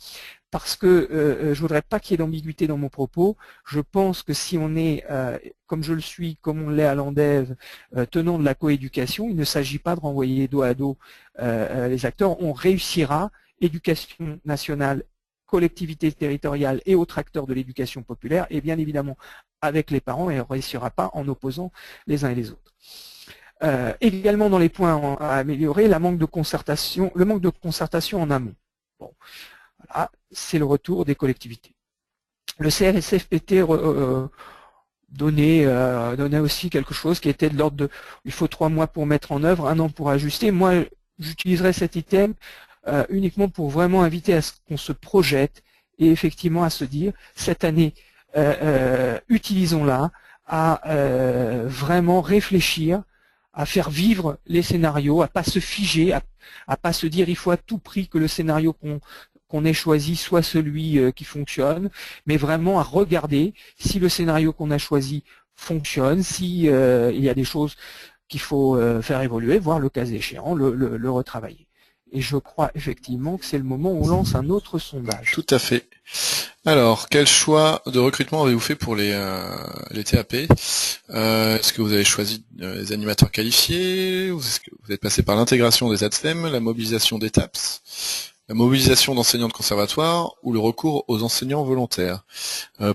parce que je voudrais pas qu'il y ait d'ambiguïté dans mon propos. Je pense que si on est, comme je le suis, comme on l'est à l'ANDEV, tenant de la coéducation, il ne s'agit pas de renvoyer dos à dos les acteurs. On réussira, éducation nationale, collectivités territoriales et autres acteurs de l'éducation populaire, et bien évidemment avec les parents, et on ne réussira pas en opposant les uns et les autres. Également dans les points à améliorer, le manque de concertation en amont. Bon, voilà, c'est le retour des collectivités. Le CSFPT donnait aussi quelque chose qui était de l'ordre de il faut 3 mois pour mettre en œuvre, 1 an pour ajuster. Moi, j'utiliserai cet item uniquement pour vraiment inviter à ce qu'on se projette et effectivement à se dire cette année, utilisons-la à vraiment réfléchir, à faire vivre les scénarios, à pas se figer, à pas se dire il faut à tout prix que le scénario qu'on ait choisi soit celui qui fonctionne, mais vraiment à regarder si le scénario qu'on a choisi fonctionne, si il y a des choses qu'il faut faire évoluer, voire le cas échéant, le retravailler. Et je crois effectivement que c'est le moment où on lance un autre sondage. Tout à fait. Alors, quel choix de recrutement avez-vous fait pour les TAP? Est-ce que vous avez choisi les animateurs qualifiés, ou est-ce que vous êtes passé par l'intégration des ATSEM, la mobilisation des TAPS, la mobilisation d'enseignants de conservatoire ou le recours aux enseignants volontaires?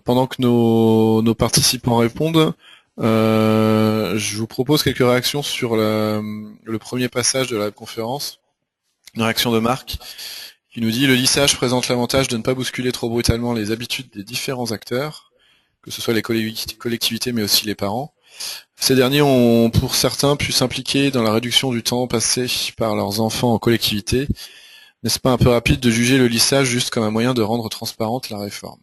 Pendant que nos participants répondent, je vous propose quelques réactions sur le premier passage de la conférence. Une réaction de Marc qui nous dit: le lissage présente l'avantage de ne pas bousculer trop brutalement les habitudes des différents acteurs, que ce soit les collectivités mais aussi les parents. Ces derniers ont, pour certains, pu s'impliquer dans la réduction du temps passé par leurs enfants en collectivité. N'est-ce pas un peu rapide de juger le lissage juste comme un moyen de rendre transparente la réforme?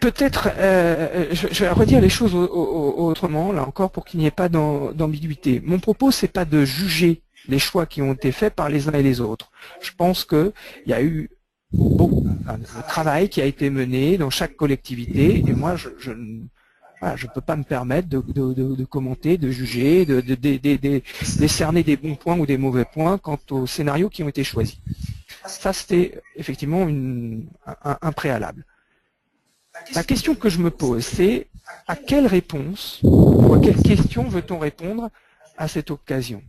Peut-être, je vais redire les choses autrement, là encore, pour qu'il n'y ait pas d'ambiguïté. Mon propos, c'est pas de juger les choix qui ont été faits par les uns et les autres. Je pense qu'il y a eu beaucoup de travail qui a été mené dans chaque collectivité, et moi, je ne peux pas me permettre de commenter, de juger, de décerner des bons points ou des mauvais points quant aux scénarios qui ont été choisis. Ça, c'était effectivement un préalable. La question que je me pose, c'est à quelle réponse ou à quelle question veut-on répondre à cette occasion?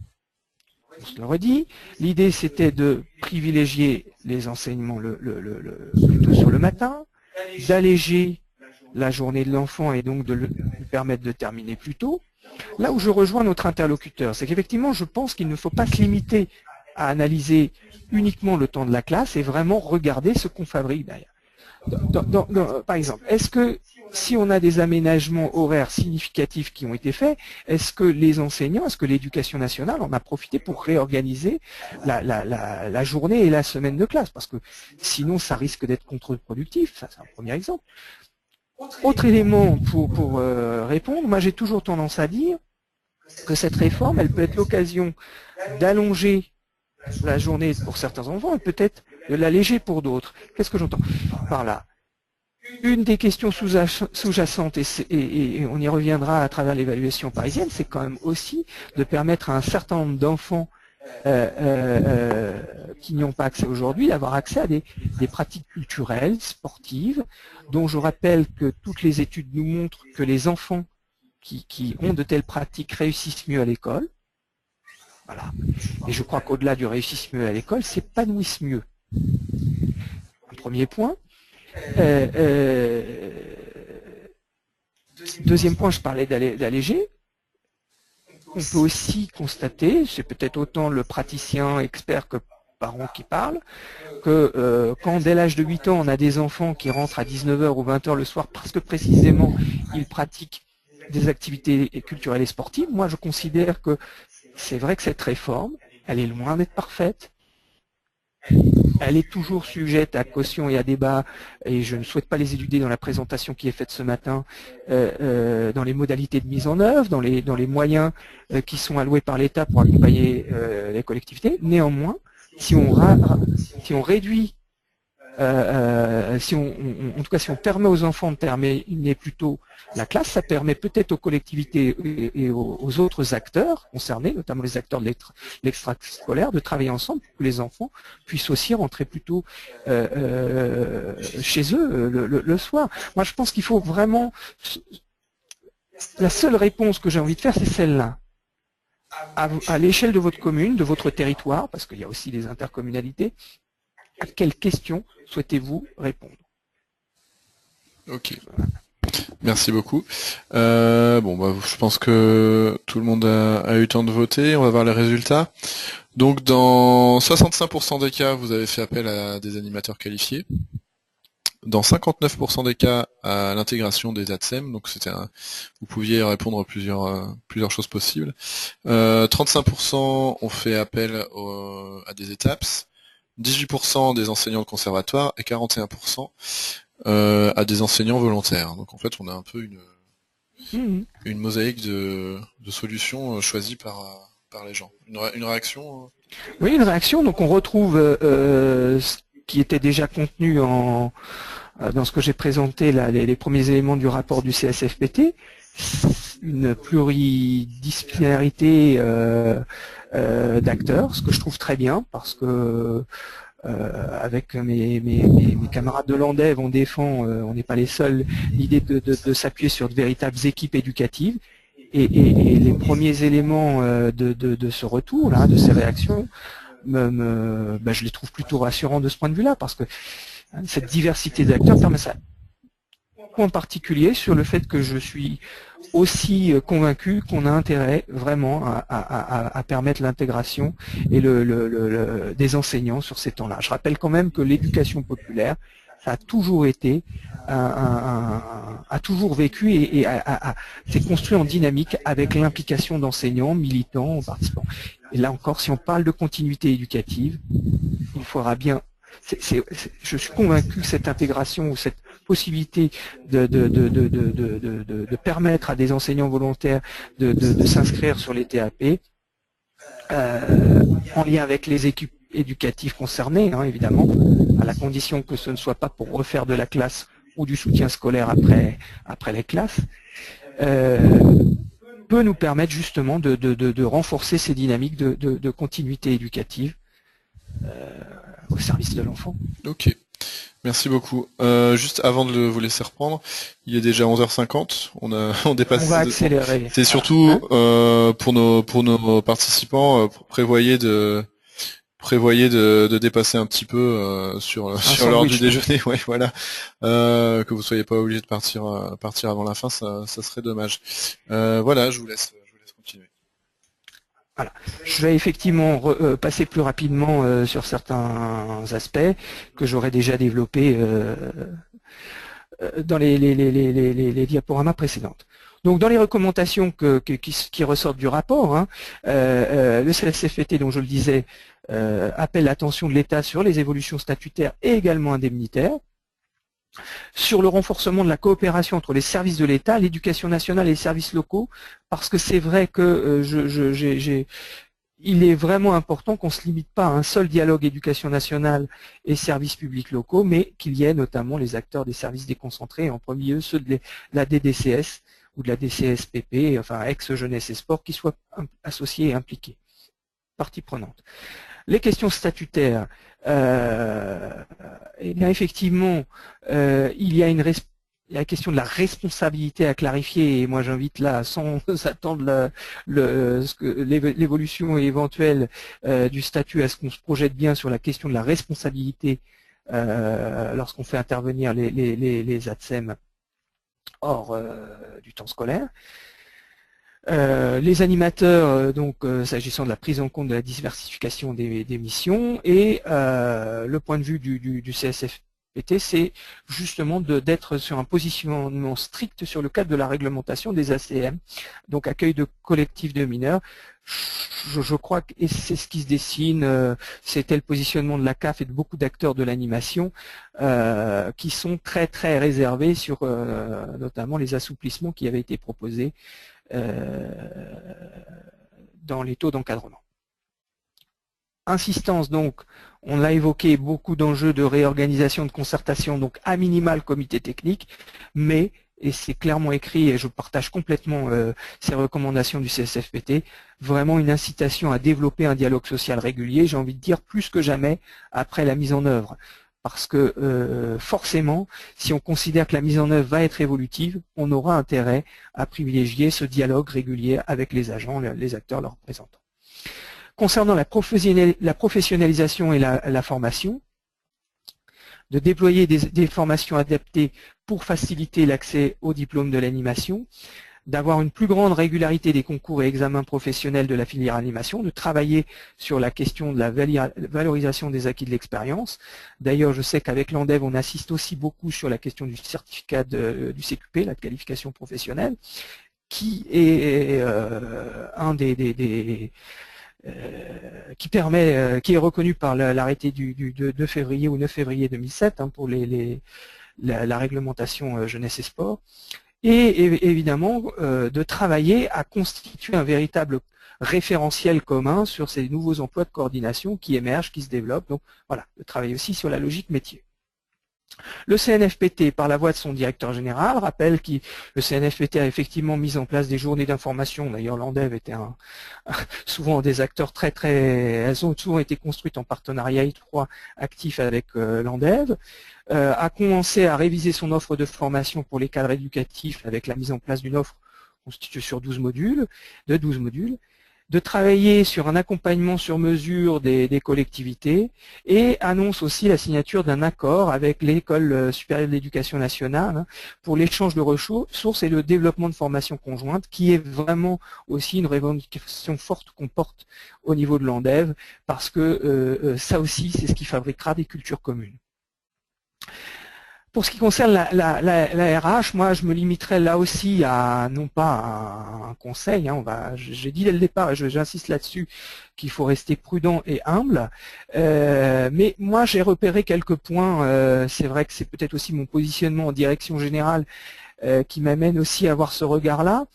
On se le redit, l'idée c'était de privilégier les enseignements plutôt sur le matin, d'alléger la journée de l'enfant et donc de lui permettre de terminer plus tôt. Là où je rejoins notre interlocuteur, c'est qu'effectivement je pense qu'il ne faut pas se limiter à analyser uniquement le temps de la classe et vraiment regarder ce qu'on fabrique derrière. Par exemple, est-ce que si on a des aménagements horaires significatifs qui ont été faits, est-ce que les enseignants, est-ce que l'éducation nationale en a profité pour réorganiser la journée et la semaine de classe? Parce que sinon, ça risque d'être contre-productif. Ça, c'est un premier exemple. Autre élément pour répondre, moi j'ai toujours tendance à dire que cette réforme, elle peut être l'occasion d'allonger la journée pour certains enfants et peut-être de l'alléger pour d'autres. Qu'est-ce que j'entends par là? Une des questions sous-jacentes, et on y reviendra à travers l'évaluation parisienne, c'est quand même aussi de permettre à un certain nombre d'enfants qui n'y ont pas accès aujourd'hui d'avoir accès à des pratiques culturelles, sportives, dont je rappelle que toutes les études nous montrent que les enfants qui ont de telles pratiques réussissent mieux à l'école. Voilà. Et je crois qu'au-delà du réussissent mieux à l'école, s'épanouissent mieux. Un premier point. Deuxième point, je parlais d'alléger. On peut aussi constater, c'est peut-être autant le praticien expert que parent qui parle, que quand dès l'âge de 8 ans, on a des enfants qui rentrent à 19h ou 20h le soir parce que précisément ils pratiquent des activités culturelles et sportives, moi je considère que c'est vrai que cette réforme, elle est loin d'être parfaite. Elle est toujours sujette à caution et à débat, et je ne souhaite pas les éluder dans la présentation qui est faite ce matin, dans les modalités de mise en œuvre, dans les moyens qui sont alloués par l'État pour accompagner les collectivités. Néanmoins, si on réduit, en tout cas si on permet aux enfants de terminer plus tôt la classe, ça permet peut-être aux collectivités et aux autres acteurs concernés, notamment les acteurs de l'extrascolaire, de travailler ensemble pour que les enfants puissent aussi rentrer plus tôt chez eux le soir. Moi je pense qu'il faut vraiment... La seule réponse que j'ai envie de faire, c'est celle-là. À l'échelle de votre commune, de votre territoire, parce qu'il y a aussi des intercommunalités, à quelles questions souhaitez-vous répondre? Ok. Merci beaucoup. Je pense que tout le monde a eu le temps de voter. On va voir les résultats. Donc, dans 65% des cas, vous avez fait appel à des animateurs qualifiés. Dans 59% des cas, à l'intégration des ATSEM. Donc, vous pouviez répondre à plusieurs choses possibles. 35% ont fait appel à des ETAPS. 18% des enseignants de conservatoire et 41% à des enseignants volontaires. Donc en fait, on a un peu une mosaïque de solutions choisies par les gens. Une réaction Oui, une réaction. Donc on retrouve ce qui était déjà contenu dans ce que j'ai présenté, là, les premiers éléments du rapport du CSFPT, une pluridisciplinarité d'acteurs, ce que je trouve très bien, parce que avec mes camarades de l'ANDEV, on défend, on n'est pas les seuls, l'idée de s'appuyer sur de véritables équipes éducatives. Et les premiers éléments de ce retour, là, de ces réactions, je les trouve plutôt rassurants de ce point de vue-là, parce que cette diversité d'acteurs permet ça. En particulier sur le fait que je suis aussi convaincu qu'on a intérêt vraiment à permettre l'intégration et des enseignants sur ces temps-là. Je rappelle quand même que l'éducation populaire, ça a toujours été, a toujours vécu et s'est construit en dynamique avec l'implication d'enseignants, militants, participants. Et là encore, si on parle de continuité éducative, il faudra bien... je suis convaincu que cette intégration ou cette possibilité de permettre à des enseignants volontaires de s'inscrire sur les TAP, en lien avec les équipes éducatives concernées, hein, évidemment, à la condition que ce ne soit pas pour refaire de la classe ou du soutien scolaire après les classes, peut nous permettre justement de renforcer ces dynamiques de continuité éducative au service de l'enfant. Ok, merci beaucoup. Juste avant de vous laisser reprendre, il est déjà 11h50, on dépasse. On va accélérer. C'est surtout pour nos participants, prévoyez de dépasser un petit peu sur l'heure du déjeuner, ouais, voilà, que vous soyez pas obligé de partir avant la fin, ça serait dommage. Voilà, je vous laisse continuer. Voilà. Je vais effectivement passer plus rapidement sur certains aspects que j'aurais déjà développés dans les diaporamas précédentes. Donc dans les recommandations qui ressortent du rapport, hein, le CSFPT, dont je le disais, appelle l'attention de l'État sur les évolutions statutaires et également indemnitaires, sur le renforcement de la coopération entre les services de l'État, l'éducation nationale et les services locaux, parce que c'est vrai que il est vraiment important qu'on ne se limite pas à un seul dialogue éducation nationale et services publics locaux, mais qu'il y ait notamment les acteurs des services déconcentrés, en premier lieu ceux de la DDCS ou de la DCSPP, enfin ex-jeunesse et sport, qui soient associés et impliqués, partie prenante. Les questions statutaires, eh bien effectivement, il y a la question de la responsabilité à clarifier, et moi j'invite là, sans attendre l'évolution éventuelle du statut, à ce qu'on se projette bien sur la question de la responsabilité lorsqu'on fait intervenir les ATSEM hors du temps scolaire. Les animateurs, s'agissant de la prise en compte de la diversification des missions, et le point de vue du CSFPT, c'est justement d'être sur un positionnement strict sur le cadre de la réglementation des ACM, donc accueil de collectifs de mineurs. Je crois que c'est ce qui se dessine, c'était le positionnement de la CAF et de beaucoup d'acteurs de l'animation qui sont très très réservés sur notamment les assouplissements qui avaient été proposés dans les taux d'encadrement. Insistance donc, on l'a évoqué, beaucoup d'enjeux de réorganisation, de concertation, donc à minima le comité technique, mais, et c'est clairement écrit et je partage complètement ces recommandations du CSFPT, vraiment une incitation à développer un dialogue social régulier, j'ai envie de dire plus que jamais après la mise en œuvre. Parce que forcément, si on considère que la mise en œuvre va être évolutive, on aura intérêt à privilégier ce dialogue régulier avec les agents, les acteurs, leurs représentants. Concernant la professionnalisation et la formation, de déployer des formations adaptées pour faciliter l'accès au diplôme de l'animation, d'avoir une plus grande régularité des concours et examens professionnels de la filière animation, de travailler sur la question de la valorisation des acquis de l'expérience. D'ailleurs, je sais qu'avec l'ANDEV, on assiste aussi beaucoup sur la question du certificat du CQP, la qualification professionnelle, qui est qui est reconnu par l'arrêté du 2 février ou 9 février 2007 hein, pour la réglementation jeunesse et sport. Et évidemment de travailler à constituer un véritable référentiel commun sur ces nouveaux emplois de coordination qui émergent, qui se développent. Donc voilà, de travailler aussi sur la logique métier. Le CNFPT, par la voix de son directeur général, rappelle que le CNFPT a effectivement mis en place des journées d'information. D'ailleurs, l'ANDEV était souvent des acteurs elles ont souvent été construites en partenariat étroit, actif avec l'ANDEV. A commencé à réviser son offre de formation pour les cadres éducatifs avec la mise en place d'une offre constituée sur 12 modules, de travailler sur un accompagnement sur mesure des collectivités et annonce aussi la signature d'un accord avec l'École supérieure d'éducation nationale pour l'échange de ressources et le développement de formations conjointes, qui est vraiment aussi une revendication forte qu'on porte au niveau de l'ANDEV, parce que ça aussi, c'est ce qui fabriquera des cultures communes. Pour ce qui concerne la RH, moi je me limiterai là aussi à, non pas à un conseil, j'ai dit dès le départ, et j'insiste là-dessus, qu'il faut rester prudent et humble, mais moi j'ai repéré quelques points, c'est vrai que c'est peut-être aussi mon positionnement en direction générale qui m'amène aussi à avoir ce regard-là.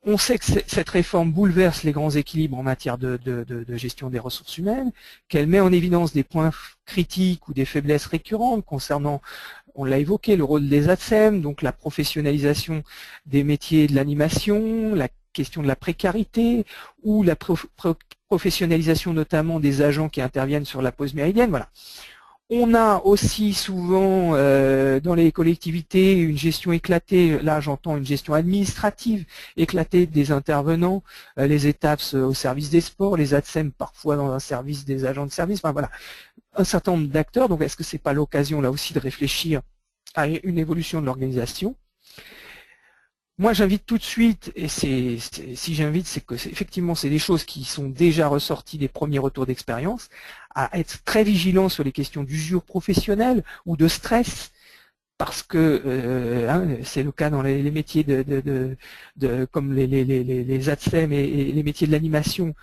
On sait que cette réforme bouleverse les grands équilibres en matière de gestion des ressources humaines, qu'elle met en évidence des points critiques ou des faiblesses récurrentes concernant, on l'a évoqué, le rôle des ATSEM, donc la professionnalisation des métiers de l'animation, la question de la précarité ou la professionnalisation notamment des agents qui interviennent sur la pause méridienne. Voilà. On a aussi souvent dans les collectivités une gestion éclatée, là j'entends une gestion administrative éclatée des intervenants, les ETAPS au service des sports, les ATSEM parfois dans un service des agents de service, enfin voilà, un certain nombre d'acteurs. Donc est-ce que c'est pas l'occasion là aussi de réfléchir à une évolution de l'organisation? Moi, j'invite tout de suite, et si j'invite, c'est que effectivement, c'est des choses qui sont déjà ressorties des premiers retours d'expérience, à être très vigilant sur les questions d'usure professionnelle ou de stress, parce que c'est le cas dans les métiers comme les ATSEM et les métiers de l'animation,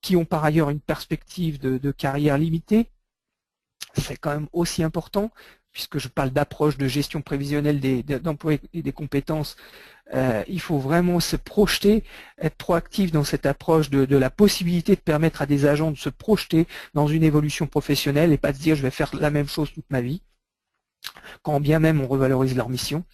qui ont par ailleurs une perspective de carrière limitée. C'est quand même aussi important, puisque je parle d'approche de gestion prévisionnelle d'emploi et des compétences. Il faut vraiment se projeter, être proactif dans cette approche de la possibilité de permettre à des agents de se projeter dans une évolution professionnelle et pas de se dire je vais faire la même chose toute ma vie, quand bien même on revalorise leur mission.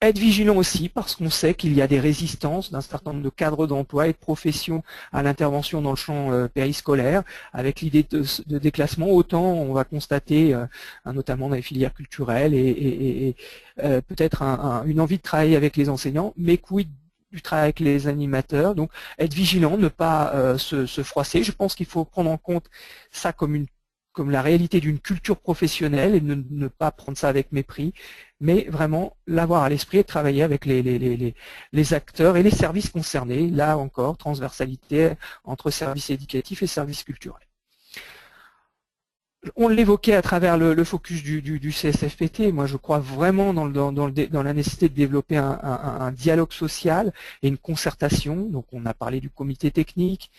Être vigilant aussi parce qu'on sait qu'il y a des résistances d'un certain nombre de cadres d'emploi et de professions à l'intervention dans le champ périscolaire, avec l'idée de déclassement. Autant on va constater, notamment dans les filières culturelles, et peut-être une envie de travailler avec les enseignants, mais quid du travail avec les animateurs. Donc être vigilant, ne pas se froisser. Je pense qu'il faut prendre en compte ça comme la réalité d'une culture professionnelle et ne pas prendre ça avec mépris, mais vraiment l'avoir à l'esprit et travailler avec les acteurs et les services concernés. Là encore, transversalité entre services éducatifs et services culturels. On l'évoquait à travers le focus du CSFPT. Moi, je crois vraiment dans la nécessité de développer un dialogue social et une concertation. Donc, on a parlé du comité technique.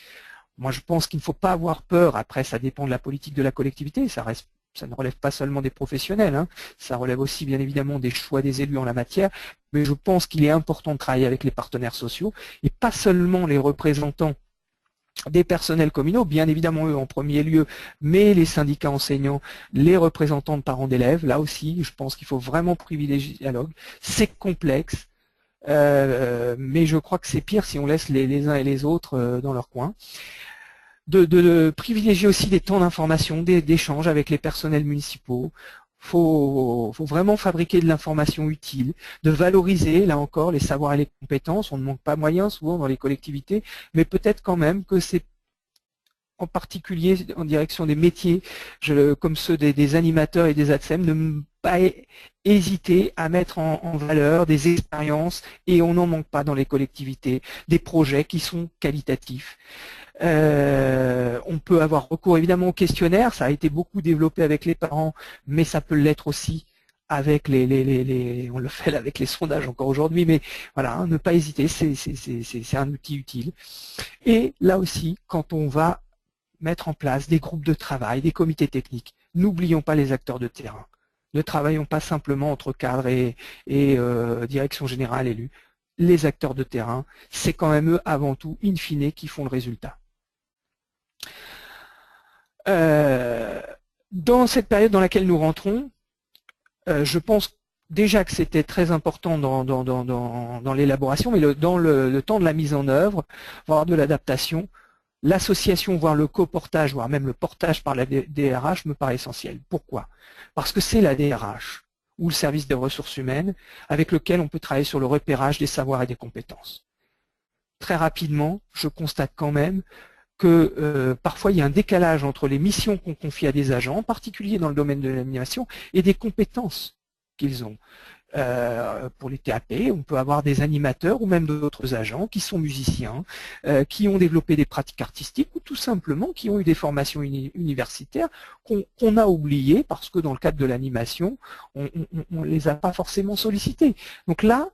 Moi, je pense qu'il ne faut pas avoir peur. Après, ça dépend de la politique de la collectivité. Ça ne relève pas seulement des professionnels. Ça relève aussi, bien évidemment, des choix des élus en la matière. Mais je pense qu'il est important de travailler avec les partenaires sociaux et pas seulement les représentants des personnels communaux, bien évidemment eux en premier lieu, mais les syndicats enseignants, les représentants de parents d'élèves. Là aussi, je pense qu'il faut vraiment privilégier le dialogue. C'est complexe. Mais je crois que c'est pire si on laisse les uns et les autres dans leur coin. De privilégier aussi des temps d'information, d'échanges avec les personnels municipaux. Faut vraiment fabriquer de l'information utile, de valoriser, là encore, les savoirs et les compétences. On ne manque pas moyen souvent dans les collectivités, mais peut-être quand même que c'est en particulier en direction des métiers, comme ceux des animateurs et des ATSEM, ne pas hésiter à mettre en valeur des expériences, et on n'en manque pas dans les collectivités, des projets qui sont qualitatifs. On peut avoir recours évidemment au questionnaire, ça a été beaucoup développé avec les parents, mais ça peut l'être aussi avec on le fait avec les sondages encore aujourd'hui, mais voilà, ne pas hésiter, c'est un outil utile. Et là aussi, quand on va mettre en place des groupes de travail, des comités techniques, n'oublions pas les acteurs de terrain. Ne travaillons pas simplement entre cadres et direction générale élue. Les acteurs de terrain, c'est quand même eux avant tout, in fine, qui font le résultat. Dans cette période dans laquelle nous rentrons, je pense déjà que c'était très important dans l'élaboration, mais dans le temps de la mise en œuvre, voire de l'adaptation, l'association, voire le coportage, voire même le portage par la DRH me paraît essentiel. Pourquoi? Parce que c'est la DRH, ou le service des ressources humaines, avec lequel on peut travailler sur le repérage des savoirs et des compétences. Très rapidement, je constate quand même que parfois il y a un décalage entre les missions qu'on confie à des agents, en particulier dans le domaine de l'animation, et des compétences qu'ils ont. Pour les TAP, on peut avoir des animateurs ou même d'autres agents qui sont musiciens, qui ont développé des pratiques artistiques ou tout simplement qui ont eu des formations universitaires qu'on a oubliées parce que dans le cadre de l'animation, on ne les a pas forcément sollicités. Donc là,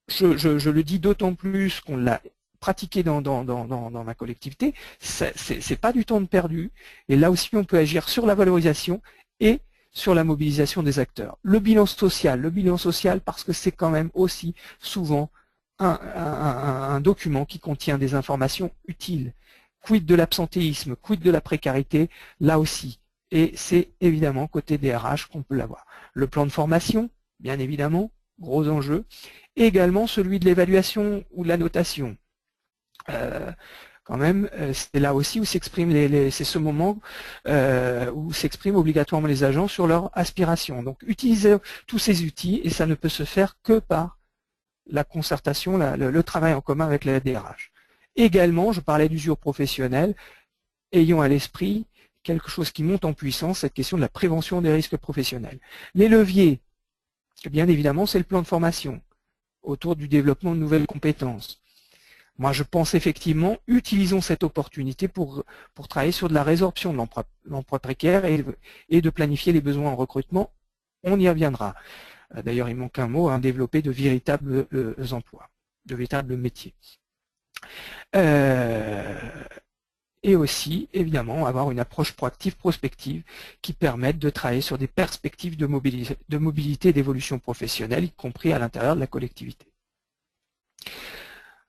je le dis d'autant plus qu'on l'a pratiqué dans ma collectivité, c'est pas du temps de perdu, et là aussi on peut agir sur la valorisation et sur la mobilisation des acteurs. Le bilan social parce que c'est quand même aussi souvent un document qui contient des informations utiles. Quid de l'absentéisme, quid de la précarité, là aussi. Et c'est évidemment côté DRH qu'on peut l'avoir. Le plan de formation, bien évidemment, gros enjeu. Et également celui de l'évaluation ou de la notation. Quand même, c'est là aussi où s'expriment c'est ce moment où s'expriment obligatoirement les agents sur leur aspiration. Donc utiliser tous ces outils, et ça ne peut se faire que par la concertation, le travail en commun avec la DRH. Également, je parlais d'usure professionnelle, ayons à l'esprit quelque chose qui monte en puissance, cette question de la prévention des risques professionnels. Les leviers, bien évidemment, c'est le plan de formation autour du développement de nouvelles compétences. Moi, je pense effectivement, utilisons cette opportunité pour travailler sur de la résorption de l'emploi précaire et de planifier les besoins en recrutement. On y reviendra. D'ailleurs, il manque un mot, développer de véritables emplois, de véritables métiers. Et aussi, évidemment, avoir une approche proactive, prospective, qui permette de travailler sur des perspectives de mobilité et d'évolution professionnelle, y compris à l'intérieur de la collectivité.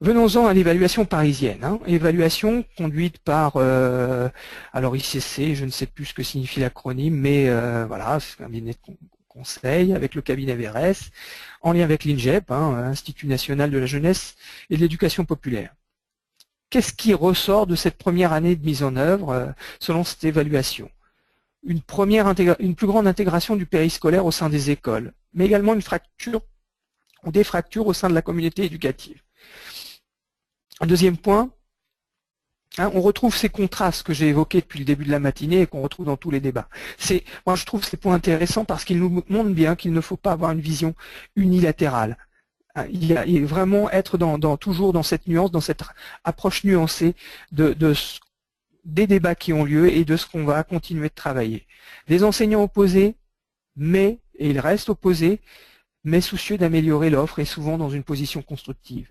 Venons-en à l'évaluation parisienne. Évaluation conduite par, alors ICC, je ne sais plus ce que signifie l'acronyme, mais voilà, c'est un cabinet de conseil avec le cabinet VRS, en lien avec l'INGEP, Institut National de la Jeunesse et de l'Éducation Populaire. Qu'est-ce qui ressort de cette première année de mise en œuvre selon cette évaluation? Une plus grande intégration du périscolaire au sein des écoles, mais également une fracture ou des fractures au sein de la communauté éducative. Un deuxième point, on retrouve ces contrastes que j'ai évoqués depuis le début de la matinée et qu'on retrouve dans tous les débats. Moi, je trouve ces points intéressants parce qu'ils nous montrent bien qu'il ne faut pas avoir une vision unilatérale. Il y a vraiment être toujours dans cette nuance, dans cette approche nuancée des débats qui ont lieu et de ce qu'on va continuer de travailler. Des enseignants opposés, et ils restent opposés, mais soucieux d'améliorer l'offre et souvent dans une position constructive.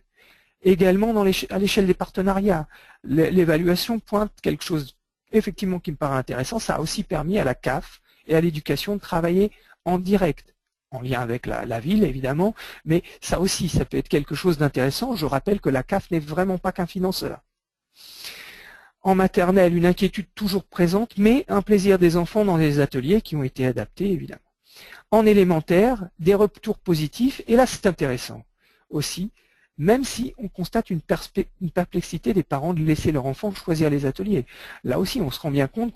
Également à l'échelle des partenariats, l'évaluation pointe quelque chose effectivement qui me paraît intéressant. Ça a aussi permis à la CAF et à l'éducation de travailler en direct, en lien avec la ville évidemment, mais ça aussi, ça peut être quelque chose d'intéressant. Je rappelle que la CAF n'est vraiment pas qu'un financeur. En maternelle, une inquiétude toujours présente, mais un plaisir des enfants dans les ateliers qui ont été adaptés évidemment. En élémentaire, des retours positifs, et là c'est intéressant aussi, même si on constate une perplexité des parents de laisser leur enfant choisir les ateliers. Là aussi, on se rend bien compte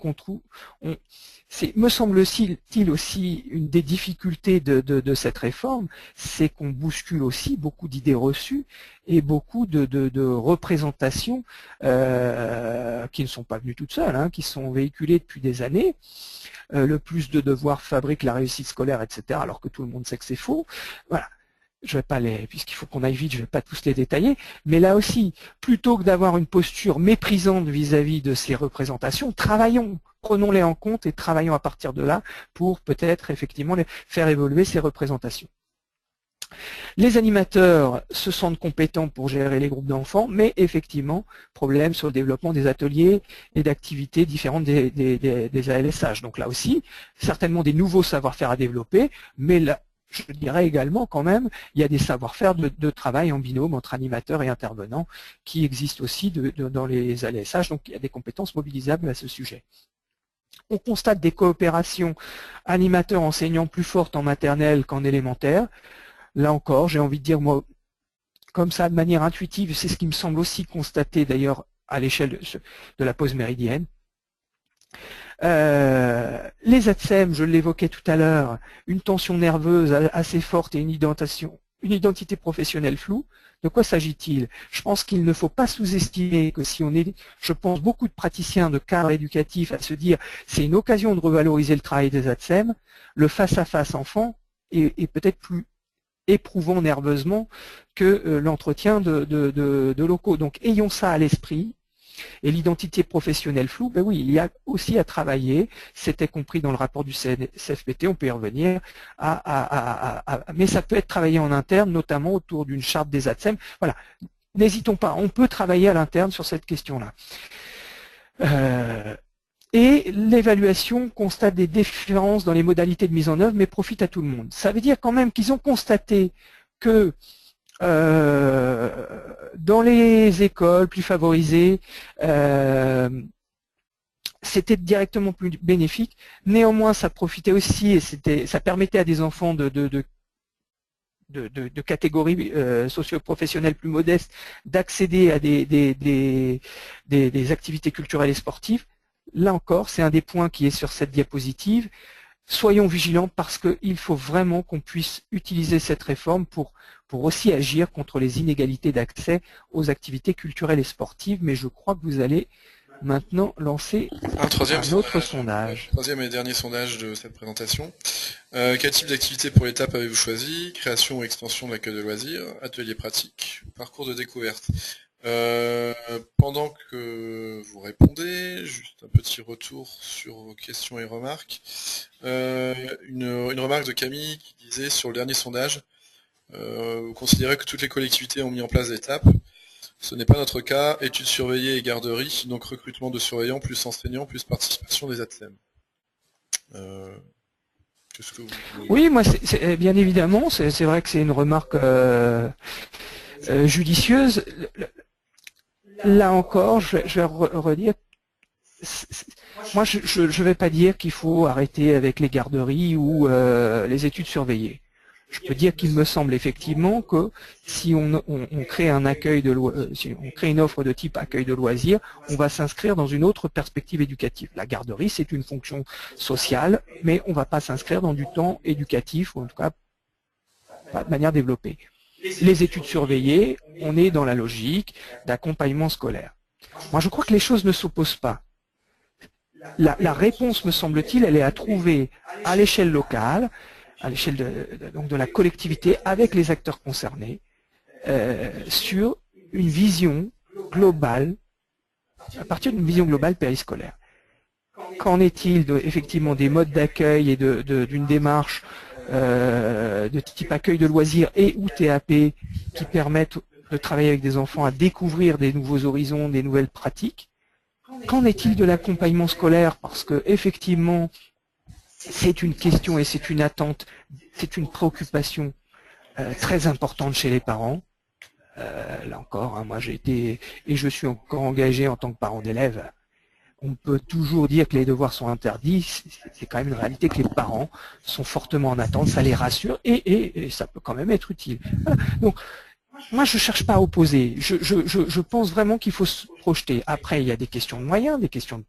me semble-t-il aussi une des difficultés de cette réforme, c'est qu'on bouscule aussi beaucoup d'idées reçues et beaucoup de représentations qui ne sont pas venues toutes seules, qui sont véhiculées depuis des années. Le plus de devoirs fabrique la réussite scolaire, etc., alors que tout le monde sait que c'est faux. Voilà. Je vais pas puisqu'il faut qu'on aille vite, je vais pas tous les détailler, mais là aussi, plutôt que d'avoir une posture méprisante vis-à-vis de ces représentations, prenons-les en compte et travaillons à partir de là pour peut-être effectivement faire évoluer ces représentations. Les animateurs se sentent compétents pour gérer les groupes d'enfants, mais effectivement, problème sur le développement des ateliers et d'activités différentes des ALSH. Donc là aussi, certainement des nouveaux savoir-faire à développer, mais là, je dirais également quand même, il y a des savoir-faire de travail en binôme entre animateurs et intervenants qui existent aussi dans les ALSH, donc il y a des compétences mobilisables à ce sujet. On constate des coopérations animateurs-enseignants plus fortes en maternelle qu'en élémentaire. Là encore, j'ai envie de dire, moi, comme ça, de manière intuitive, c'est ce qui me semble aussi constater d'ailleurs à l'échelle de la pause méridienne. Les ATSEM, je l'évoquais tout à l'heure, une tension nerveuse assez forte et une identité professionnelle floue. De quoi s'agit-il? Je pense qu'il ne faut pas sous-estimer que si on est, je pense, beaucoup de praticiens de cadres éducatifs à se dire c'est une occasion de revaloriser le travail des ATSEM, le face-à-face enfant est peut-être plus éprouvant nerveusement que l'entretien de locaux. Donc ayons ça à l'esprit. Et l'identité professionnelle floue, ben oui, il y a aussi à travailler, c'était compris dans le rapport du CFPT, on peut y revenir, mais ça peut être travaillé en interne, notamment autour d'une charte des ATSEM. Voilà, n'hésitons pas, on peut travailler à l'interne sur cette question-là. Et l'évaluation constate des différences dans les modalités de mise en œuvre, mais profite à tout le monde. Ça veut dire quand même qu'ils ont constaté que dans les écoles plus favorisées, c'était directement plus bénéfique. Néanmoins, ça profitait aussi et ça permettait à des enfants de catégories socio-professionnelles plus modestes d'accéder à des activités culturelles et sportives. Là encore, c'est un des points qui est sur cette diapositive. Soyons vigilants parce qu'il faut vraiment qu'on puisse utiliser cette réforme pour aussi agir contre les inégalités d'accès aux activités culturelles et sportives. Mais je crois que vous allez maintenant lancer un autre sondage. Troisième et dernier sondage de cette présentation. Quel type d'activité pour l'étape avez-vous choisi? Création ou extension de l'accueil de loisirs, atelier pratique, parcours de découverte. Pendant que vous répondez, juste un petit retour sur vos questions et remarques. Une remarque de Camille qui disait sur le dernier sondage, vous considérez que toutes les collectivités ont mis en place des étapes. Ce n'est pas notre cas, études surveillées et garderies, donc recrutement de surveillants, plus enseignants, plus participation des ATSEM. Qu'est-ce que vous... Oui, moi, bien évidemment, c'est vrai que c'est une remarque judicieuse. Là encore, je vais redire, moi je ne vais pas dire qu'il faut arrêter avec les garderies ou les études surveillées. Je peux dire qu'il me semble effectivement que si on crée un accueil si on crée une offre de type accueil de loisirs, on va s'inscrire dans une autre perspective éducative. La garderie, c'est une fonction sociale, mais on ne va pas s'inscrire dans du temps éducatif, ou en tout cas pas de manière développée. Les études surveillées, on est dans la logique d'accompagnement scolaire. Moi, je crois que les choses ne s'opposent pas. La réponse, me semble-t-il, elle est à trouver à l'échelle locale, à l'échelle de la collectivité, avec les acteurs concernés, sur une vision globale, à partir d'une vision globale périscolaire. Qu'en est-il effectivement des modes d'accueil et d'une démarche de type accueil de loisirs et ou TAP qui permettent de travailler avec des enfants à découvrir des nouveaux horizons, des nouvelles pratiques? Qu'en est-il de l'accompagnement scolaire? Parce que effectivement, c'est une question et c'est une attente, c'est une préoccupation très importante chez les parents. Là encore, hein, moi j'ai été et je suis encore engagé en tant que parent d'élève. On peut toujours dire que les devoirs sont interdits, c'est quand même une réalité que les parents sont fortement en attente, ça les rassure et ça peut quand même être utile. Voilà. Donc, moi je ne cherche pas à opposer, je pense vraiment qu'il faut se projeter. Après, il y a des questions de moyens, des questions de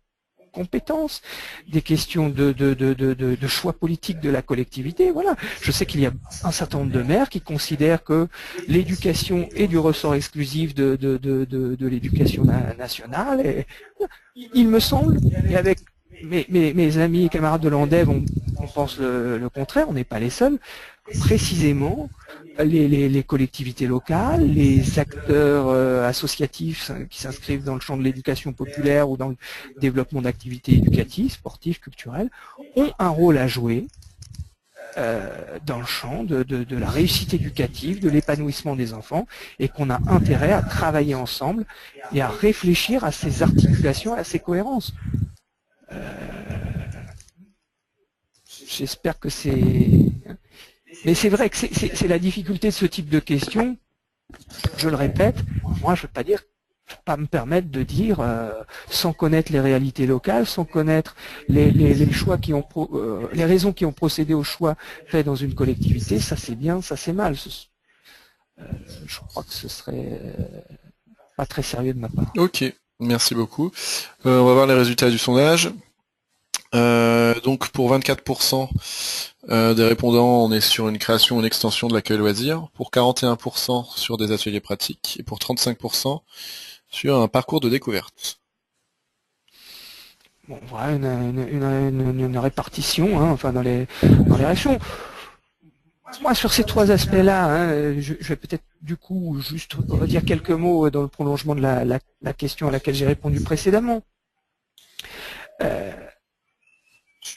compétences, des questions de choix politiques de la collectivité. Voilà. Je sais qu'il y a un certain nombre de maires qui considèrent que l'éducation est du ressort exclusif de l'éducation nationale. Et, il me semble, et avec mes amis et camarades de l'ANDEV, on pense le contraire, on n'est pas les seuls, précisément les collectivités locales, les acteurs associatifs qui s'inscrivent dans le champ de l'éducation populaire ou dans le développement d'activités éducatives, sportives, culturelles, ont un rôle à jouer dans le champ de la réussite éducative, de l'épanouissement des enfants, et qu'on a intérêt à travailler ensemble et à réfléchir à ces articulations, à ces cohérences. J'espère que c'est... Mais c'est vrai que c'est la difficulté de ce type de questions. Je le répète, moi je ne veux pas dire pas me permettre de dire, sans connaître les réalités locales, sans connaître les choix qui ont les raisons qui ont procédé aux choix faits dans une collectivité, ça c'est bien, ça c'est mal. Je crois que ce serait pas très sérieux de ma part. Ok, merci beaucoup. On va voir les résultats du sondage. Donc pour 24% des répondants, on est sur une création ou une extension de l'accueil loisir, pour 41% sur des ateliers pratiques, et pour 35% sur un parcours de découverte. Bon, voilà une répartition, hein, enfin dans les réactions. Moi, sur ces trois aspects-là, hein, je vais peut-être du coup juste redire quelques mots dans le prolongement de la question à laquelle j'ai répondu précédemment.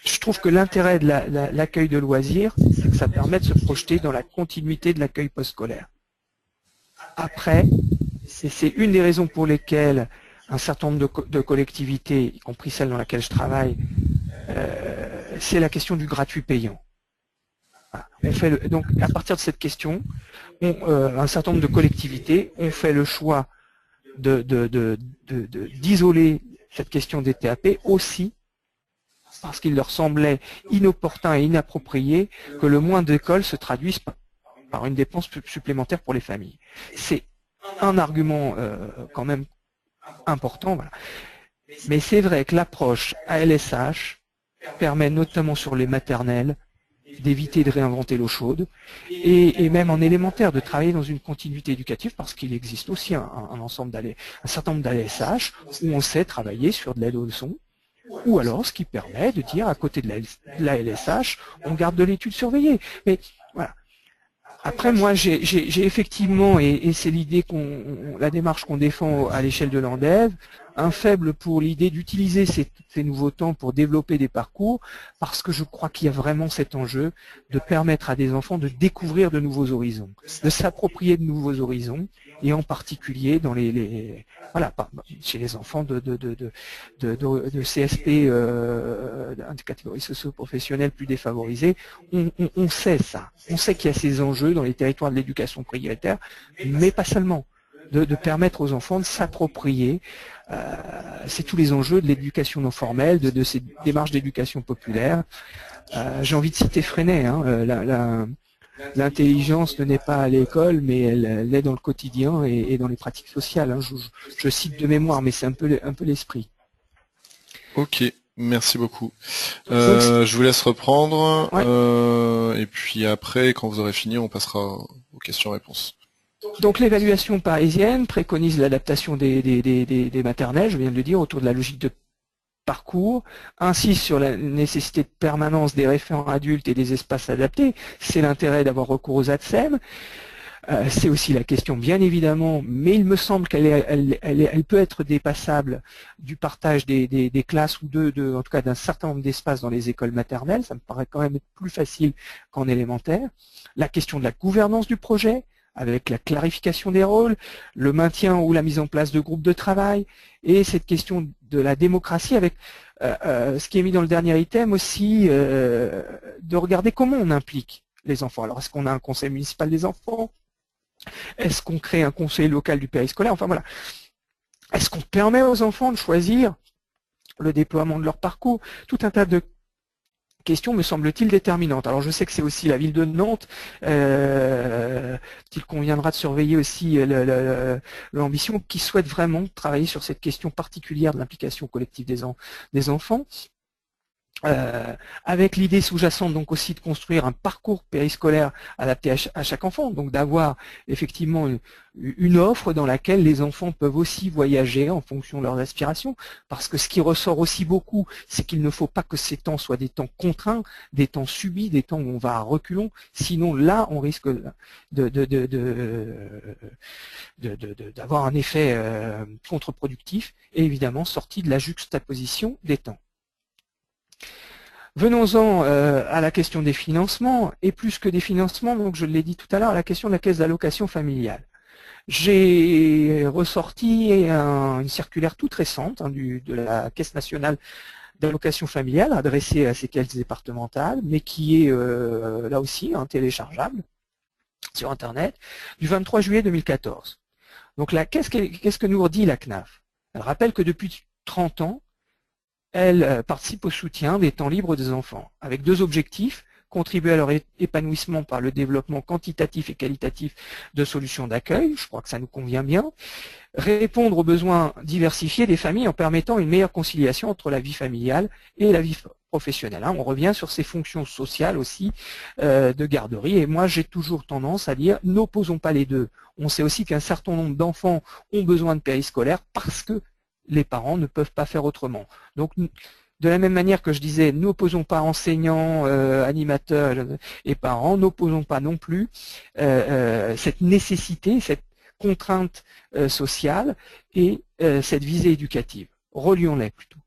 Je trouve que l'intérêt de l'accueil de loisirs, c'est que ça permet de se projeter dans la continuité de l'accueil postscolaire. Après, c'est une des raisons pour lesquelles un certain nombre de collectivités, y compris celle dans laquelle je travaille, c'est la question du gratuit payant. Voilà. Donc, à partir de cette question, un certain nombre de collectivités ont fait le choix d'isoler cette question des TAP aussi parce qu'il leur semblait inopportun et inapproprié que le moins d'écoles se traduise par une dépense supplémentaire pour les familles. C'est un argument quand même important. Voilà. Mais c'est vrai que l'approche ALSH permet notamment sur les maternelles d'éviter de réinventer l'eau chaude et même en élémentaire de travailler dans une continuité éducative parce qu'il existe aussi un certain nombre d'ALSH où on sait travailler sur de l'aide aux leçons ou alors ce qui permet de dire à côté de la LSH on garde de l'étude surveillée. Mais voilà. Après, moi, j'ai effectivement, et c'est l'idée la démarche qu'on défend à l'échelle de l'ANDEV, un faible pour l'idée d'utiliser ces nouveaux temps pour développer des parcours, parce que je crois qu'il y a vraiment cet enjeu de permettre à des enfants de découvrir de nouveaux horizons, de s'approprier de nouveaux horizons, et en particulier dans voilà, chez les enfants de CSP, de catégories socio-professionnelles plus défavorisées, on sait ça. On sait qu'il y a ces enjeux dans les territoires de l'éducation prioritaire, mais pas seulement. De permettre aux enfants de s'approprier, c'est tous les enjeux de l'éducation non formelle, de ces démarches d'éducation populaire. J'ai envie de citer Freinet, hein, l'intelligence ne naît pas à l'école, mais elle l'est dans le quotidien et dans les pratiques sociales. Hein. Je cite de mémoire, mais c'est un peu l'esprit. Ok, merci beaucoup. Je vous laisse reprendre, ouais. Et puis après, quand vous aurez fini, on passera aux questions-réponses. Donc l'évaluation parisienne préconise l'adaptation des maternelles, je viens de le dire, autour de la logique de parcours, insiste sur la nécessité de permanence des référents adultes et des espaces adaptés. C'est l'intérêt d'avoir recours aux ATSEM. C'est aussi la question, bien évidemment, mais il me semble qu'elle peut être dépassable du partage des classes ou en tout cas d'un certain nombre d'espaces dans les écoles maternelles. Ça me paraît quand même plus facile qu'en élémentaire. La question de la gouvernance du projet, avec la clarification des rôles, le maintien ou la mise en place de groupes de travail, et cette question de la démocratie avec ce qui est mis dans le dernier item aussi, de regarder comment on implique les enfants. Alors, est-ce qu'on a un conseil municipal des enfants? Est-ce qu'on crée un conseil local du périscolaire? Enfin voilà. Est-ce qu'on permet aux enfants de choisir le déploiement de leur parcours? Tout un tas de question me semble-t-il déterminante. Alors je sais que c'est aussi la ville de Nantes, qu'il conviendra de surveiller aussi l'ambition qui souhaite vraiment travailler sur cette question particulière de l'implication collective des enfants. Avec l'idée sous-jacente donc aussi de construire un parcours périscolaire adapté à chaque enfant, donc d'avoir effectivement une offre dans laquelle les enfants peuvent aussi voyager en fonction de leurs aspirations, parce que ce qui ressort aussi beaucoup, c'est qu'il ne faut pas que ces temps soient des temps contraints, des temps subis, des temps où on va à reculons, sinon là on risque d'avoir un effet contre-productif et évidemment sorti de la juxtaposition des temps. Venons-en à la question des financements, et plus que des financements, donc je l'ai dit tout à l'heure, la question de la caisse d'allocation familiale. J'ai ressorti une circulaire toute récente de la Caisse nationale d'allocation familiale adressée à ces caisses départementales, mais qui est là aussi téléchargeable sur Internet, du 23 juillet 2014. Donc là, qu'est-ce que nous dit la CNAF? Elle rappelle que depuis 30 ans, elle participe au soutien des temps libres des enfants, avec deux objectifs: contribuer à leur épanouissement par le développement quantitatif et qualitatif de solutions d'accueil, je crois que ça nous convient bien, répondre aux besoins diversifiés des familles en permettant une meilleure conciliation entre la vie familiale et la vie professionnelle. On revient sur ces fonctions sociales aussi de garderie, et moi j'ai toujours tendance à dire n'opposons pas les deux. On sait aussi qu'un certain nombre d'enfants ont besoin de périscolaire parce que les parents ne peuvent pas faire autrement. Donc de la même manière que je disais, n'opposons pas enseignants, animateurs et parents, n'opposons pas non plus cette nécessité, cette contrainte sociale et cette visée éducative. Relions-les plutôt.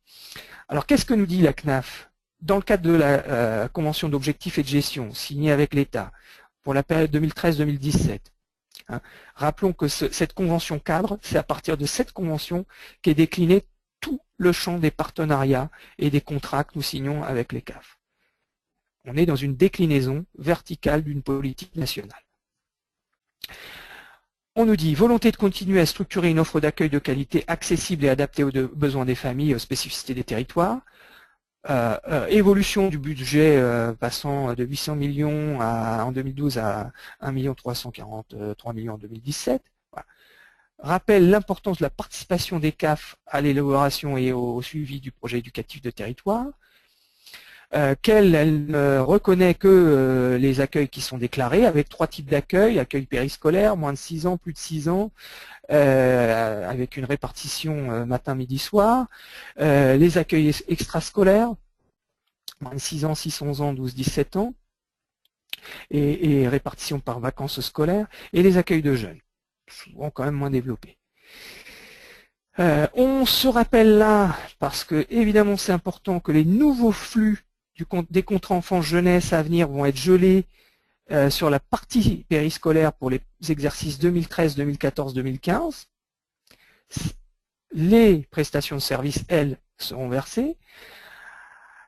Alors qu'est-ce que nous dit la CNAF? Dans le cadre de la Convention d'objectifs et de gestion signée avec l'État pour la période 2013-2017, rappelons que cette convention cadre, c'est à partir de cette convention qu'est décliné tout le champ des partenariats et des contrats que nous signons avec les CAF. On est dans une déclinaison verticale d'une politique nationale. On nous dit volonté de continuer à structurer une offre d'accueil de qualité accessible et adaptée aux besoins des familles et aux spécificités des territoires. Évolution du budget passant de 800 millions en 2012 à 1 343 millions en 2017. Voilà. Rappelle l'importance de la participation des CAF à l'élaboration et au suivi du projet éducatif de territoire. Elle reconnaît que les accueils qui sont déclarés, avec 3 types d'accueil: accueil périscolaire, moins de 6 ans, plus de 6 ans, avec une répartition matin, midi, soir, les accueils extrascolaires, moins de 6 ans, 6-11 ans, 12-17 ans, et répartition par vacances scolaires, et les accueils de jeunes, souvent quand même moins développés. On se rappelle là, parce que évidemment c'est important, que les nouveaux flux des contrats enfants-jeunesse à venir vont être gelés sur la partie périscolaire pour les exercices 2013, 2014, 2015. Les prestations de services, elles, seront versées.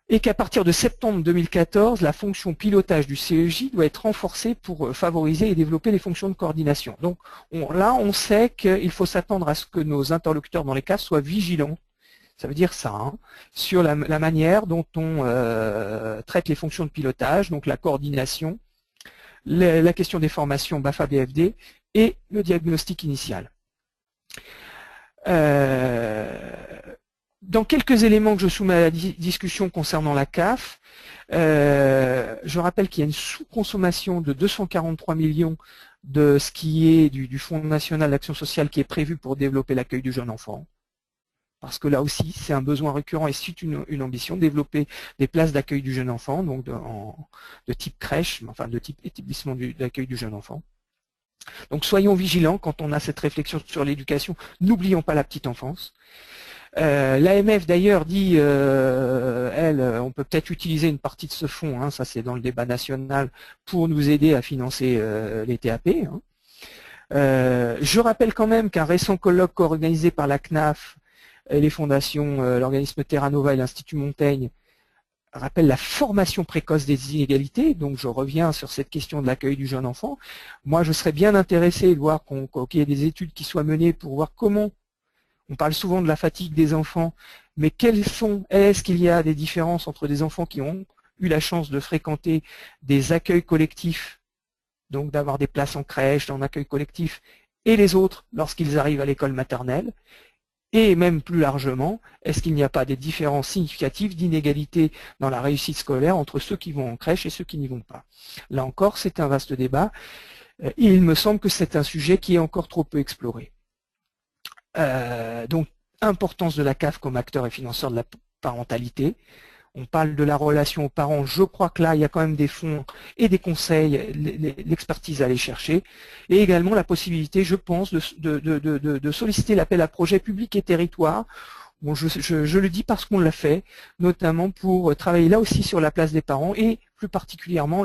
Et qu'à partir de septembre 2014, la fonction pilotage du CEJ doit être renforcée pour favoriser et développer les fonctions de coordination. Donc là, on sait qu'il faut s'attendre à ce que nos interlocuteurs dans les CAF soient vigilants. Ça veut dire ça, sur la manière dont on traite les fonctions de pilotage, donc la coordination, la question des formations BAFA-BFD et le diagnostic initial. Dans quelques éléments que je soumets à la discussion concernant la CAF, je rappelle qu'il y a une sous-consommation de 243 millions de ce qui est du Fonds national d'action sociale qui est prévu pour développer l'accueil du jeune enfant. Parce que là aussi, c'est un besoin récurrent et c'est une ambition, développer des places d'accueil du jeune enfant, donc de type crèche, enfin de type établissement d'accueil du jeune enfant. Donc soyons vigilants quand on a cette réflexion sur l'éducation, n'oublions pas la petite enfance. L'AMF d'ailleurs dit, on peut peut-être utiliser une partie de ce fonds, ça c'est dans le débat national, pour nous aider à financer les TAP. Je rappelle quand même qu'un récent colloque organisé par la CNAF, et les fondations, l'organisme Terra Nova et l'Institut Montaigne, rappelle la formation précoce des inégalités. Donc je reviens sur cette question de l'accueil du jeune enfant. Moi je serais bien intéressé de voir qu'il y ait des études qui soient menées pour voir comment, on parle souvent de la fatigue des enfants, mais est-ce qu'il y a des différences entre des enfants qui ont eu la chance de fréquenter des accueils collectifs, donc d'avoir des places en crèche, en accueil collectif, et les autres lorsqu'ils arrivent à l'école maternelle? Et même plus largement, est-ce qu'il n'y a pas des différences significatives d'inégalité dans la réussite scolaire entre ceux qui vont en crèche et ceux qui n'y vont pas? Là encore, c'est un vaste débat. Et il me semble que c'est un sujet qui est encore trop peu exploré. Donc, importance de la CAF comme acteur et financeur de la parentalité. On parle de la relation aux parents. Je crois que là, il y a quand même des fonds et des conseils, l'expertise à aller chercher. Et également la possibilité, je pense, de solliciter l'appel à projet public et territoire. Bon, je le dis parce qu'on l'a fait, notamment pour travailler là aussi sur la place des parents et plus particulièrement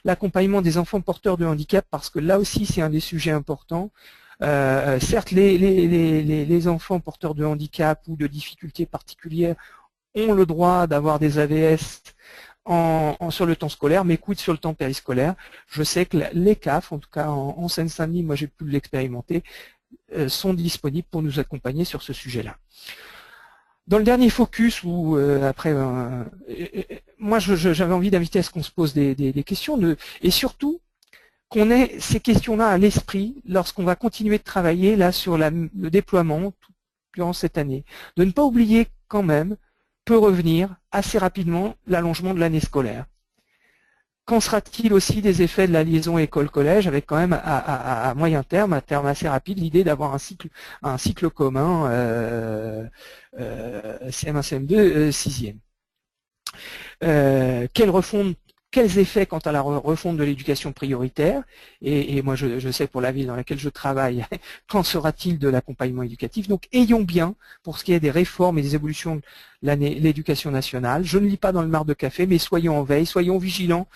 l'accompagnement des enfants porteurs de handicap, parce que là aussi, c'est un des sujets importants. Certes, les enfants porteurs de handicap ou de difficultés particulières ont le droit d'avoir des AVS sur le temps scolaire, mais quid sur le temps périscolaire? Je sais que les CAF, en tout cas en Seine-Saint-Denis, moi j'ai pu l'expérimenter, sont disponibles pour nous accompagner sur ce sujet-là. Dans le dernier focus, où moi j'avais envie d'inviter à ce qu'on se pose des questions, et surtout qu'on ait ces questions-là à l'esprit lorsqu'on va continuer de travailler là sur le déploiement durant cette année. De ne pas oublier quand même, peut revenir assez rapidement l'allongement de l'année scolaire. Qu'en sera-t-il aussi des effets de la liaison école-collège, avec quand même à moyen terme, à terme assez rapide, l'idée d'avoir un cycle commun CM1, CM2, 6e. Quels effets quant à la refonte de l'éducation prioritaire, et moi je sais pour la ville dans laquelle je travaille, qu'en sera-t-il de l'accompagnement éducatif? Donc ayons bien, pour ce qui est des réformes et des évolutions de l'éducation nationale, je ne lis pas dans le marc de café, mais soyons en veille, soyons vigilants,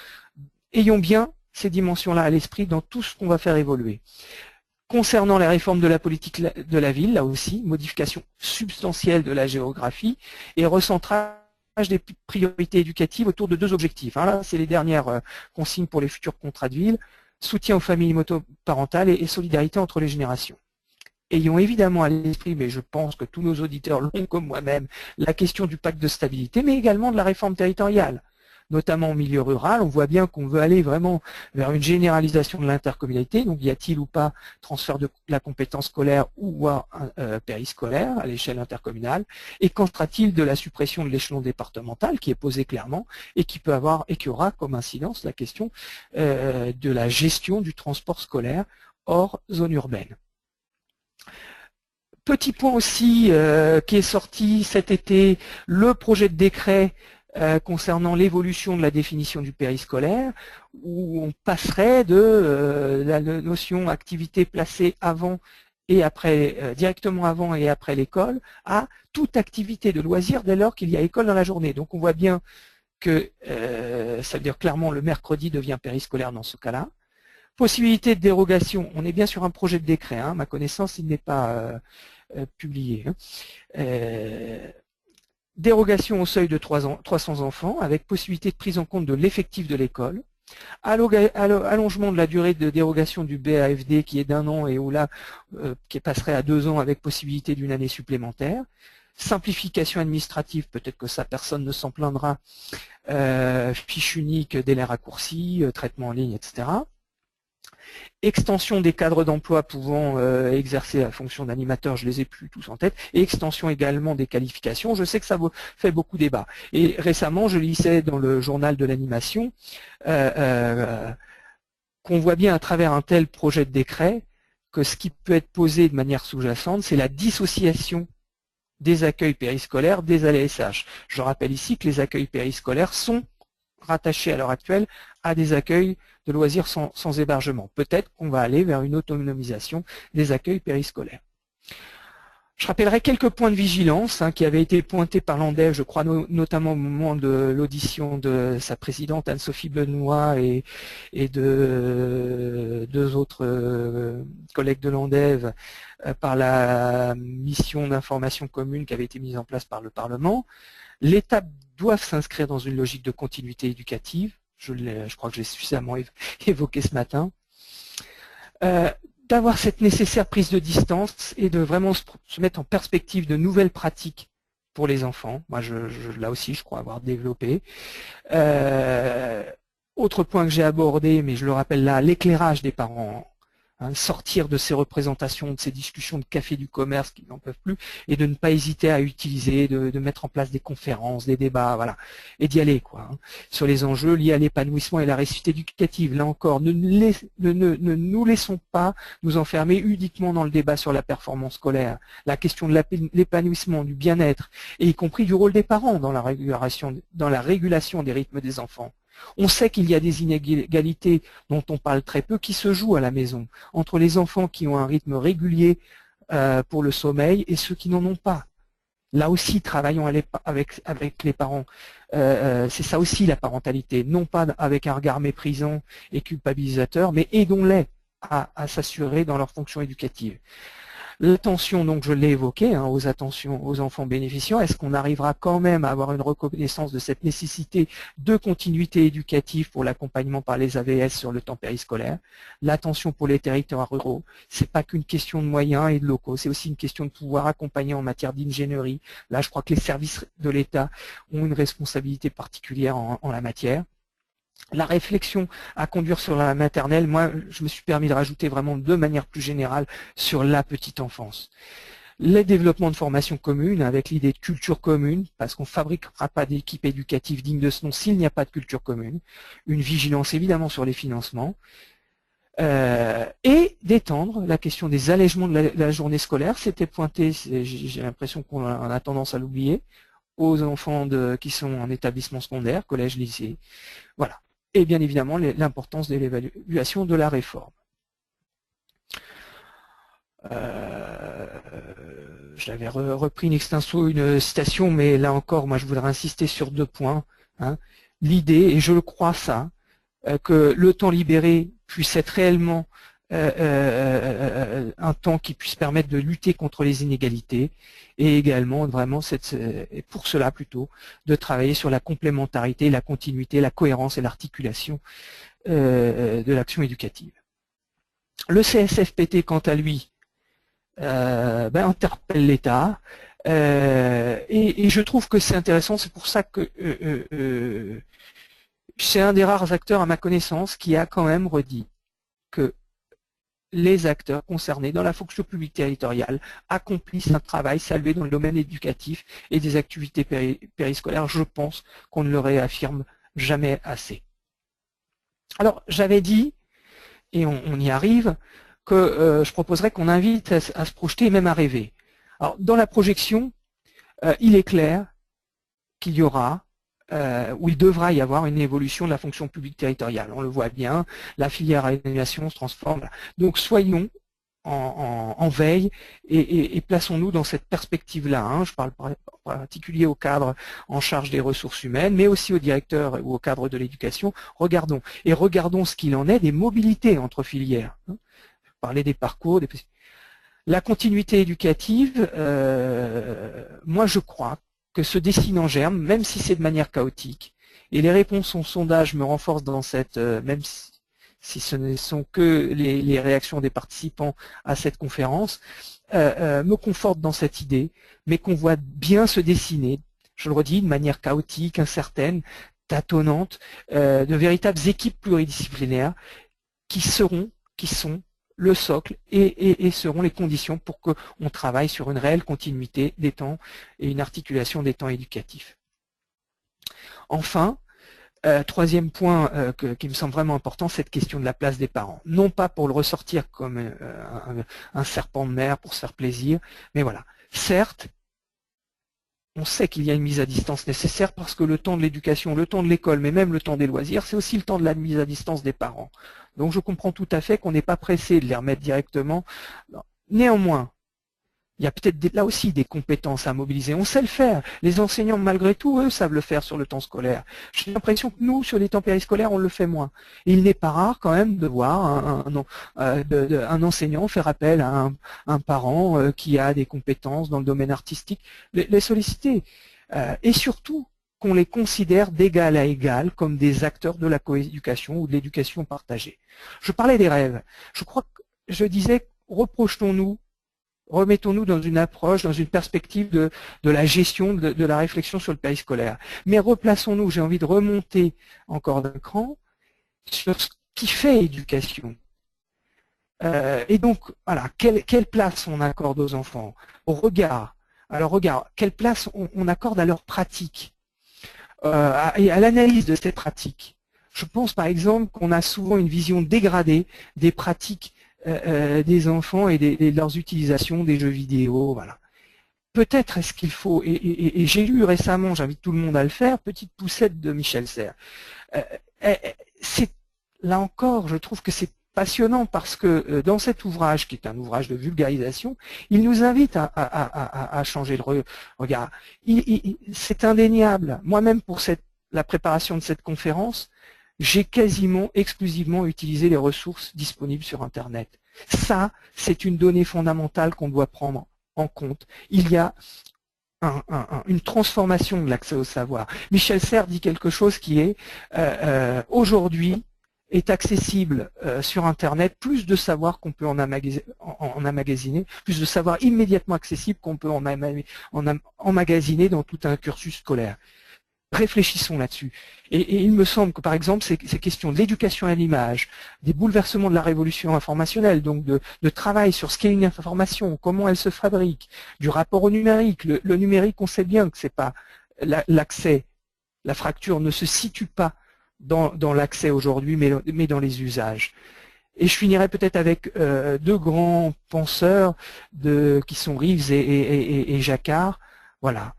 ayons bien ces dimensions-là à l'esprit dans tout ce qu'on va faire évoluer. Concernant les réformes de la politique de la ville, là aussi, modification substantielle de la géographie et recentrage des priorités éducatives autour de 2 objectifs. Là, c'est les dernières consignes pour les futurs contrats de ville, soutien aux familles monoparentales et solidarité entre les générations. Ayons évidemment à l'esprit, mais je pense que tous nos auditeurs l'ont comme moi-même, la question du pacte de stabilité, mais également de la réforme territoriale, notamment au milieu rural. On voit bien qu'on veut aller vraiment vers une généralisation de l'intercommunalité. Donc, y a-t-il ou pas transfert de la compétence scolaire ou périscolaire à l'échelle intercommunale? Et qu'en sera-t-il de la suppression de l'échelon départemental qui est posé clairement et qui peut avoir et qui aura comme incidence la question de la gestion du transport scolaire hors zone urbaine? Petit point aussi qui est sorti cet été, le projet de décret concernant l'évolution de la définition du périscolaire, où on passerait de la notion activité placée avant et après, directement avant et après l'école, à toute activité de loisir dès lors qu'il y a école dans la journée. Donc on voit bien que ça veut dire clairement le mercredi devient périscolaire dans ce cas-là. Possibilité de dérogation, on est bien sur un projet de décret, à ma connaissance il n'est pas publié. Dérogation au seuil de 300 enfants, avec possibilité de prise en compte de l'effectif de l'école. Allongement de la durée de dérogation du BAFD qui est d'1 an et où là, qui passerait à 2 ans avec possibilité d'une année supplémentaire. Simplification administrative, peut-être que ça personne ne s'en plaindra. Fiche unique, délai raccourci, traitement en ligne, etc. Extension des cadres d'emploi pouvant exercer la fonction d'animateur, je les ai plus tous en tête, et extension également des qualifications. Je sais que ça fait beaucoup débat. Et récemment, je lisais dans le journal de l'animation qu'on voit bien à travers un tel projet de décret que ce qui peut être posé de manière sous-jacente, c'est la dissociation des accueils périscolaires des ALSH. Je rappelle ici que les accueils périscolaires sont rattachés à l'heure actuelle à des accueils de loisirs sans hébergement. Peut-être qu'on va aller vers une autonomisation des accueils périscolaires. Je rappellerai quelques points de vigilance qui avaient été pointés par l'ANDEF, je crois notamment au moment de l'audition de sa présidente Anne-Sophie Benoît et de 2 autres collègues de l'ANDEF par la mission d'information commune qui avait été mise en place par le Parlement. L'État doit s'inscrire dans une logique de continuité éducative. Je crois que je l'ai suffisamment évoqué ce matin. D'avoir cette nécessaire prise de distance et de vraiment se mettre en perspective de nouvelles pratiques pour les enfants. Moi, là aussi, je crois avoir développé. Autre point que j'ai abordé, mais je le rappelle là, l'éclairage des parents. Sortir de ces représentations, de ces discussions de café du commerce qui n'en peuvent plus, et de ne pas hésiter à utiliser, de mettre en place des conférences, des débats, voilà, et d'y aller, sur les enjeux liés à l'épanouissement et la réussite éducative. Là encore, ne nous laissons pas nous enfermer uniquement dans le débat sur la performance scolaire, la question de l'épanouissement, du bien-être, et y compris du rôle des parents dans la régulation des rythmes des enfants. On sait qu'il y a des inégalités dont on parle très peu qui se jouent à la maison, entre les enfants qui ont un rythme régulier pour le sommeil et ceux qui n'en ont pas. Là aussi, travaillons avec les parents. C'est ça aussi la parentalité, non pas avec un regard méprisant et culpabilisateur, mais aidons-les à s'assurer dans leur fonction éducative. L'attention, donc je l'ai évoqué, hein, aux enfants bénéficiants. Est-ce qu'on arrivera quand même à avoir une reconnaissance de cette nécessité de continuité éducative pour l'accompagnement par les AVS sur le temps périscolaire? L'attention pour les territoires ruraux, c'est pas qu'une question de moyens et de locaux, c'est aussi une question de pouvoir accompagner en matière d'ingénierie. Là, je crois que les services de l'État ont une responsabilité particulière en la matière. La réflexion à conduire sur la maternelle, moi, je me suis permis de rajouter vraiment de manière plus générale sur la petite enfance. Les développements de formation commune avec l'idée de culture commune, parce qu'on ne fabriquera pas d'équipe éducative digne de ce nom s'il n'y a pas de culture commune. Une vigilance évidemment sur les financements. Et d'étendre la question des allègements de la journée scolaire. C'était pointé, j'ai l'impression qu'on a tendance à l'oublier, aux enfants qui sont en établissement secondaire, collège, lycée. Voilà. Et bien évidemment l'importance de l'évaluation de la réforme. J'avais repris in extenso une citation, mais là encore, moi je voudrais insister sur 2 points. Hein. L'idée, et je le crois ça, que le temps libéré puisse être réellement un temps qui puisse permettre de lutter contre les inégalités et également vraiment et pour cela plutôt de travailler sur la complémentarité, la continuité, la cohérence et l'articulation de l'action éducative. Le CSFPT quant à lui interpelle l'État et je trouve que c'est intéressant, c'est pour ça que c'est un des rares acteurs à ma connaissance qui a quand même redit que les acteurs concernés dans la fonction publique territoriale accomplissent un travail salué dans le domaine éducatif et des activités périscolaires. Je pense qu'on ne le réaffirme jamais assez. Alors, j'avais dit, et on y arrive, que je proposerais qu'on invite à se projeter et même à rêver. Alors, dans la projection, il est clair qu'il y aura où il devra y avoir une évolution de la fonction publique territoriale. On le voit bien, la filière à évaluation se transforme. Donc soyons en veille et plaçons-nous dans cette perspective-là. Hein. Je parle en particulier au cadre en charge des ressources humaines, mais aussi au directeur ou au cadre de l'éducation. Regardons ce qu'il en est des mobilités entre filières. Hein. Je parlais des parcours, la continuité éducative, moi je crois que se dessine en germe, même si c'est de manière chaotique. Et les réponses au sondage me renforcent dans cette, même si ce ne sont que les réactions des participants à cette conférence, me confortent dans cette idée, mais qu'on voit bien se dessiner, je le redis, de manière chaotique, incertaine, tâtonnante, de véritables équipes pluridisciplinaires qui sont le socle et seront les conditions pour qu'on travaille sur une réelle continuité des temps et une articulation des temps éducatifs. Enfin, troisième point qui me semble vraiment important, cette question de la place des parents. Non pas pour le ressortir comme un serpent de mer pour se faire plaisir, mais voilà. Certes, on sait qu'il y a une mise à distance nécessaire parce que le temps de l'éducation, le temps de l'école, mais même le temps des loisirs, c'est aussi le temps de la mise à distance des parents. Donc je comprends tout à fait qu'on n'est pas pressé de les remettre directement. Néanmoins, il y a peut-être là aussi des compétences à mobiliser. On sait le faire. Les enseignants, malgré tout, eux, savent le faire sur le temps scolaire. J'ai l'impression que nous, sur les temps périscolaires, on le fait moins. Et il n'est pas rare quand même de voir un enseignant faire appel à un parent qui a des compétences dans le domaine artistique, les solliciter. Et surtout, qu'on les considère d'égal à égal comme des acteurs de la coéducation ou de l'éducation partagée. Je parlais des rêves. Je crois que je disais, remettons-nous dans une approche, dans une perspective de la gestion, de la réflexion sur le périscolaire. Mais replaçons-nous, j'ai envie de remonter encore d'un cran, sur ce qui fait éducation. Et donc, voilà, quelle place on accorde aux enfants, au regard. Alors regarde, quelle place on accorde à leur pratique et à l'analyse de ces pratiques. Je pense par exemple qu'on a souvent une vision dégradée des pratiques des enfants et de leurs utilisations des jeux vidéo. Voilà. Peut-être est-ce qu'il faut, et j'ai lu récemment, j'invite tout le monde à le faire, Petite poussette de Michel Serres. Là encore, je trouve que c'est passionnant parce que dans cet ouvrage, qui est un ouvrage de vulgarisation, il nous invite à changer de regard. C'est indéniable. Moi-même, pour la préparation de cette conférence, j'ai quasiment exclusivement utilisé les ressources disponibles sur Internet. Ça, c'est une donnée fondamentale qu'on doit prendre en compte. Il y a une transformation de l'accès au savoir. Michel Serres dit quelque chose qui est aujourd'hui est accessible sur Internet, plus de savoir qu'on peut en emmagasiner, plus de savoir immédiatement accessible qu'on peut en emmagasiner dans tout un cursus scolaire. Réfléchissons là-dessus. Et il me semble que, par exemple, ces questions de l'éducation à l'image, des bouleversements de la révolution informationnelle, donc de travail sur scaling d'information, comment elle se fabrique, du rapport au numérique. Le numérique, on sait bien que c'est pas l'accès, la fracture ne se situe pas dans l'accès aujourd'hui, mais dans les usages. Et je finirai peut-être avec deux grands penseurs qui sont Reeves et Jacquard. Voilà.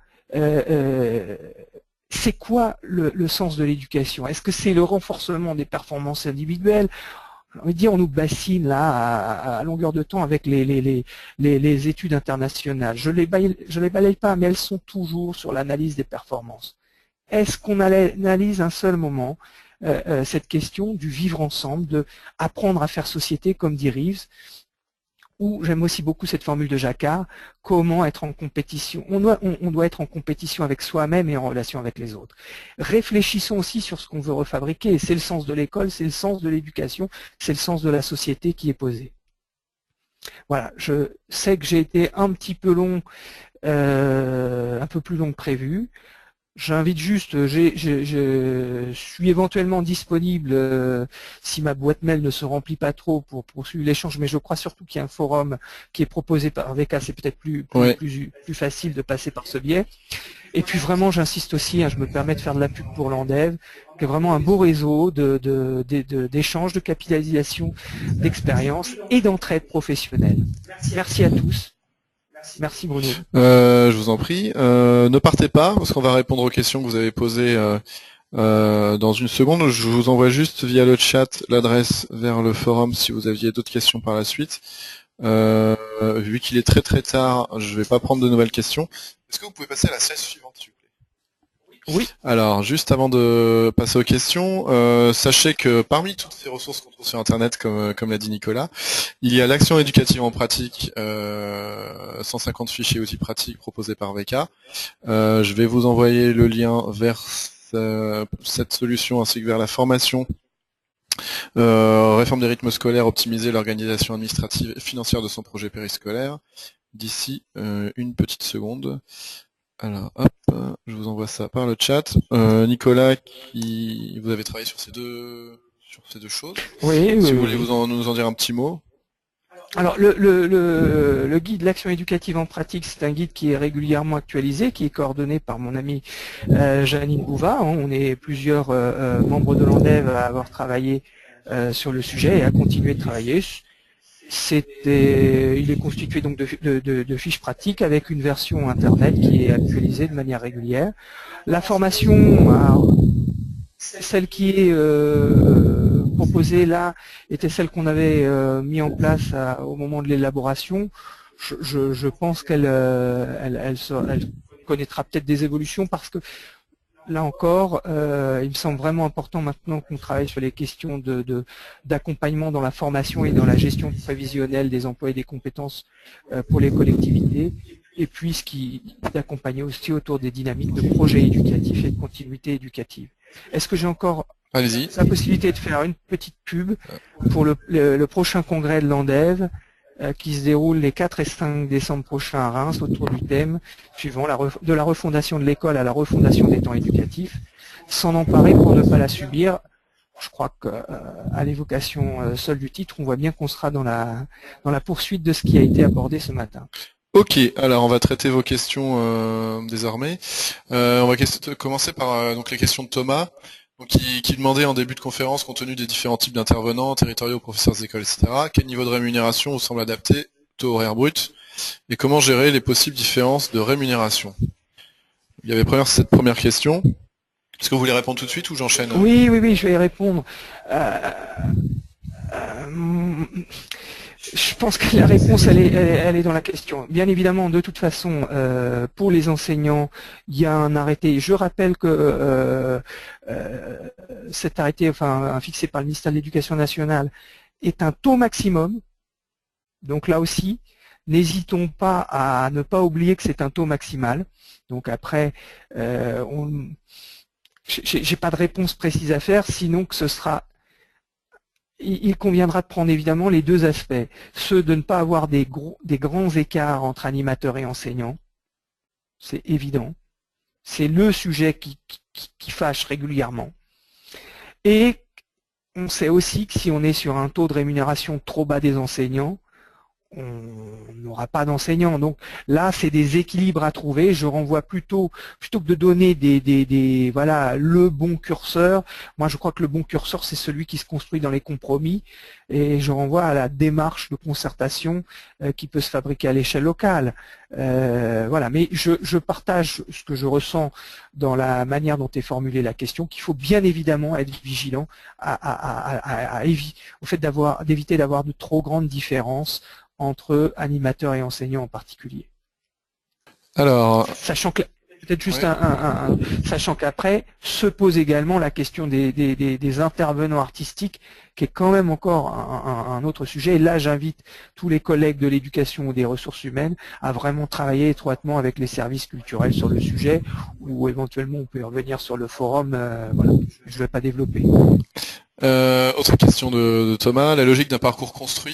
C'est quoi le sens de l'éducation? Est-ce que c'est le renforcement des performances individuelles? J'ai envie de dire, on nous bassine là à longueur de temps avec les études internationales. Je les balaye pas, mais elles sont toujours sur l'analyse des performances. Est-ce qu'on analyse un seul moment cette question du vivre ensemble, de apprendre à faire société, comme dit Reeves, ou j'aime aussi beaucoup cette formule de Jacquard, comment être en compétition. On doit être en compétition avec soi-même et en relation avec les autres. Réfléchissons aussi sur ce qu'on veut refabriquer. C'est le sens de l'école, c'est le sens de l'éducation, c'est le sens de la société qui est posé. Voilà, je sais que j'ai été un petit peu long, un peu plus long que prévu. J'invite juste, je suis éventuellement disponible si ma boîte mail ne se remplit pas trop pour poursuivre l'échange, mais je crois surtout qu'il y a un forum qui est proposé par VK, c'est peut-être plus facile de passer par ce biais. Et puis vraiment, j'insiste aussi, je me permets de faire de la pub pour l'Andev, qui est vraiment un beau réseau d'échanges, de capitalisation, d'expérience et d'entraide professionnelle. Merci à tous. Merci Bruno. Je vous en prie. Ne partez pas, parce qu'on va répondre aux questions que vous avez posées dans une seconde. Je vous envoie juste via le chat l'adresse vers le forum si vous aviez d'autres questions par la suite. Vu qu'il est très très tard, je ne vais pas prendre de nouvelles questions. Est-ce que vous pouvez passer à la slide suivante, s'il vous plaît? Oui. Alors, juste avant de passer aux questions, sachez que parmi toutes ces ressources qu'on trouve sur Internet, comme l'a dit Nicolas, il y a l'action éducative en pratique, 150 fiches et outils pratiques proposés par VK. Je vais vous envoyer le lien vers cette solution ainsi que vers la formation réforme des rythmes scolaires, optimiser l'organisation administrative et financière de son projet périscolaire d'ici une petite seconde. Alors, hop, je vous envoie ça par le chat. Nicolas, vous avez travaillé sur ces deux choses. Oui. Si vous voulez nous en dire un petit mot. Alors, le guide L'action éducative en pratique, c'est un guide qui est régulièrement actualisé, qui est coordonné par mon ami Janine Bouva. On est plusieurs membres de l'Andev à avoir travaillé sur le sujet et à continuer de travailler. Il est constitué donc de fiches pratiques avec une version internet qui est actualisée de manière régulière. La formation, celle qui est proposée là était celle qu'on avait mis en place au moment de l'élaboration. Je pense qu'elle connaîtra peut-être des évolutions parce que là encore, il me semble vraiment important maintenant qu'on travaille sur les questions d'accompagnement dans la formation et dans la gestion prévisionnelle des emplois et des compétences pour les collectivités, et puis ce qui d'accompagner aussi autour des dynamiques de projets éducatifs et de continuité éducative. Est-ce que j'ai encore la possibilité de faire une petite pub pour le prochain congrès de l'Andev qui se déroule les 4 et 5 décembre prochains à Reims autour du thème suivant de la refondation de l'école à la refondation des temps éducatifs, s'en emparer pour ne pas la subir. Je crois qu'à l'évocation seule du titre, on voit bien qu'on sera dans la poursuite de ce qui a été abordé ce matin. Ok, alors on va traiter vos questions désormais. On va commencer par donc les questions de Thomas. Donc, qui demandait en début de conférence, compte tenu des différents types d'intervenants, territoriaux, professeurs des écoles, etc., quel niveau de rémunération vous semble adapté, taux horaire brut, et comment gérer les possibles différences de rémunération. Il y avait cette première question. Est-ce que vous voulez répondre tout de suite ou j'enchaîne? Oui, je vais y répondre. Je pense que la réponse, elle est dans la question. Bien évidemment, de toute façon, pour les enseignants, il y a un arrêté. Je rappelle que cet arrêté, fixé par le ministère de l'Éducation nationale, est un taux maximum. Donc là aussi, n'hésitons pas à ne pas oublier que c'est un taux maximal. Donc après, j'ai pas de réponse précise à faire, sinon que ce sera, il conviendra de prendre évidemment les deux aspects. Ceux de ne pas avoir des grands écarts entre animateurs et enseignants, c'est évident. C'est le sujet qui fâche régulièrement. Et on sait aussi que si on est sur un taux de rémunération trop bas des enseignants, on n'aura pas d'enseignants. Donc là, c'est des équilibres à trouver. Je renvoie plutôt que de donner voilà, le bon curseur. Moi, je crois que le bon curseur, c'est celui qui se construit dans les compromis. Et je renvoie à la démarche de concertation qui peut se fabriquer à l'échelle locale. Voilà. Mais je partage ce que je ressens dans la manière dont est formulée la question, qu'il faut bien évidemment être vigilant au fait d'éviter d'avoir de trop grandes différences entre animateurs et enseignants en particulier. Alors, sachant que peut-être juste ouais. Sachant qu'après se pose également la question des intervenants artistiques, qui est quand même encore un autre sujet. Et là, j'invite tous les collègues de l'éducation ou des ressources humaines à vraiment travailler étroitement avec les services culturels sur le sujet, ou éventuellement on peut y revenir sur le forum. Voilà, je ne vais pas développer. Autre question de Thomas, la logique d'un parcours construit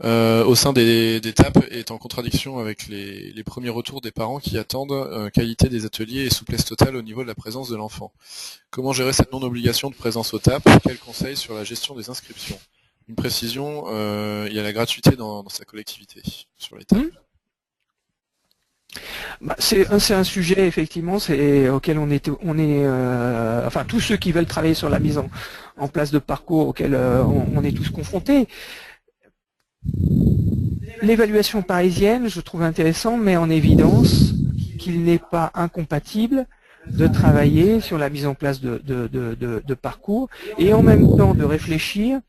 au sein des TAP est en contradiction avec les premiers retours des parents qui attendent qualité des ateliers et souplesse totale au niveau de la présence de l'enfant. Comment gérer cette non-obligation de présence au TAP? Quels conseils sur la gestion des inscriptions? Une précision, il y a la gratuité dans sa collectivité sur les TAP. Bah, c'est un sujet effectivement auquel enfin tous ceux qui veulent travailler sur la mise en place de parcours auquel on est tous confrontés. L'évaluation parisienne, je trouve intéressant, met en évidence qu'il n'est pas incompatible de travailler sur la mise en place de parcours et en même temps de réfléchir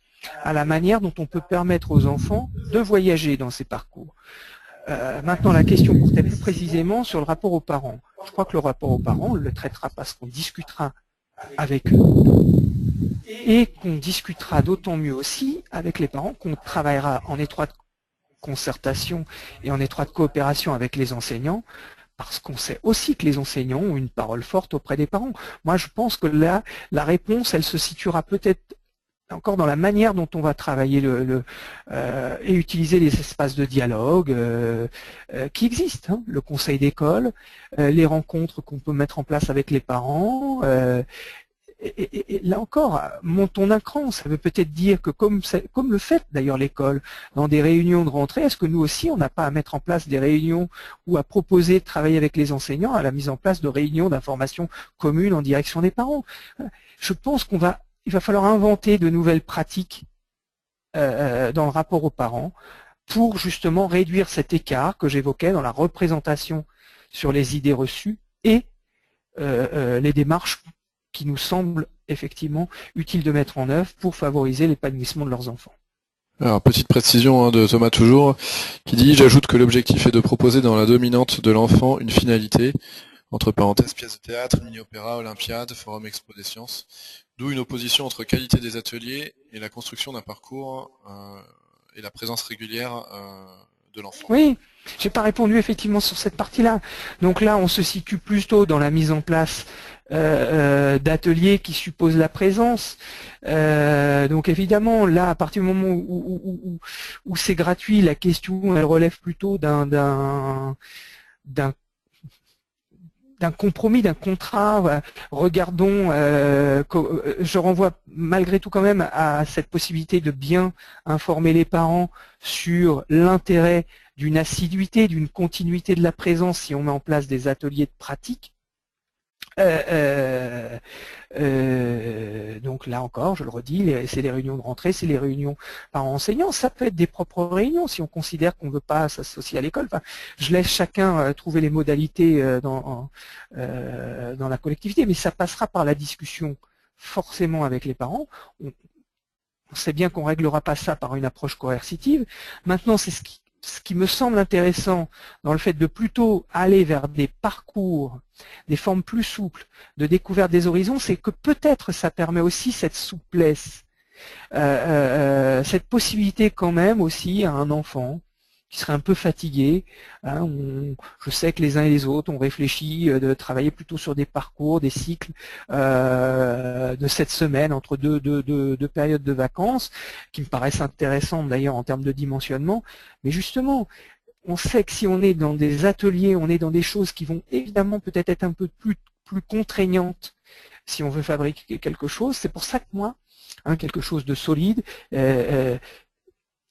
à la manière dont on peut permettre aux enfants de voyager dans ces parcours. Maintenant, la question portait plus précisément sur le rapport aux parents. Je crois que le rapport aux parents, on le traitera parce qu'on discutera avec eux et qu'on discutera d'autant mieux aussi avec les parents, qu'on travaillera en étroite concertation et en étroite coopération avec les enseignants, parce qu'on sait aussi que les enseignants ont une parole forte auprès des parents. Moi, je pense que là, la réponse, elle se situera peut-être encore dans la manière dont on va travailler et utiliser les espaces de dialogue qui existent, hein, le conseil d'école, les rencontres qu'on peut mettre en place avec les parents. Et là encore, montons d'un cran. Ça veut peut-être dire que comme le fait d'ailleurs l'école dans des réunions de rentrée, est-ce que nous aussi on n'a pas à mettre en place des réunions ou à proposer de travailler avec les enseignants à la mise en place de réunions d'information communes en direction des parents? Je pense il va falloir inventer de nouvelles pratiques dans le rapport aux parents pour justement réduire cet écart que j'évoquais dans la représentation sur les idées reçues et les démarches qui nous semblent effectivement utiles de mettre en œuvre pour favoriser l'épanouissement de leurs enfants. Alors, petite précision de Thomas toujours, qui dit « J'ajoute que l'objectif est de proposer dans la dominante de l'enfant une finalité, entre parenthèses, pièce de théâtre, mini-opéra, olympiade, forum expo des sciences, d'où une opposition entre qualité des ateliers et la construction d'un parcours et la présence régulière de l'enfant. » Oui, j'ai pas répondu effectivement sur cette partie-là. Donc là, on se situe plutôt dans la mise en place d'ateliers qui supposent la présence. Donc évidemment, là, à partir du moment où c'est gratuit, la question, elle relève plutôt d'un compromis, d'un contrat. Regardons, je renvoie malgré tout quand même à cette possibilité de bien informer les parents sur l'intérêt d'une assiduité, d'une continuité de la présence si on met en place des ateliers de pratique. Donc là encore, je le redis, c'est les réunions de rentrée, c'est les réunions par enseignants. Ça peut être des propres réunions si on considère qu'on ne veut pas s'associer à l'école. Enfin, je laisse chacun trouver les modalités dans la collectivité, mais ça passera par la discussion forcément avec les parents. On sait bien qu'on ne réglera pas ça par une approche coercitive. Maintenant, c'est ce qui me semble intéressant dans le fait de plutôt aller vers des parcours, des formes plus souples, de découverte des horizons, c'est que peut-être ça permet aussi cette souplesse Cette possibilité quand même aussi à un enfant qui serait un peu fatigué, hein, je sais que les uns et les autres ont réfléchi de travailler plutôt sur des parcours, des cycles de 7 semaines entre deux périodes de vacances, qui me paraissent intéressantes d'ailleurs en termes de dimensionnement, mais justement, on sait que si on est dans des ateliers, on est dans des choses qui vont évidemment peut-être être un peu plus contraignantes si on veut fabriquer quelque chose. C'est pour ça que moi, quelque chose de solide,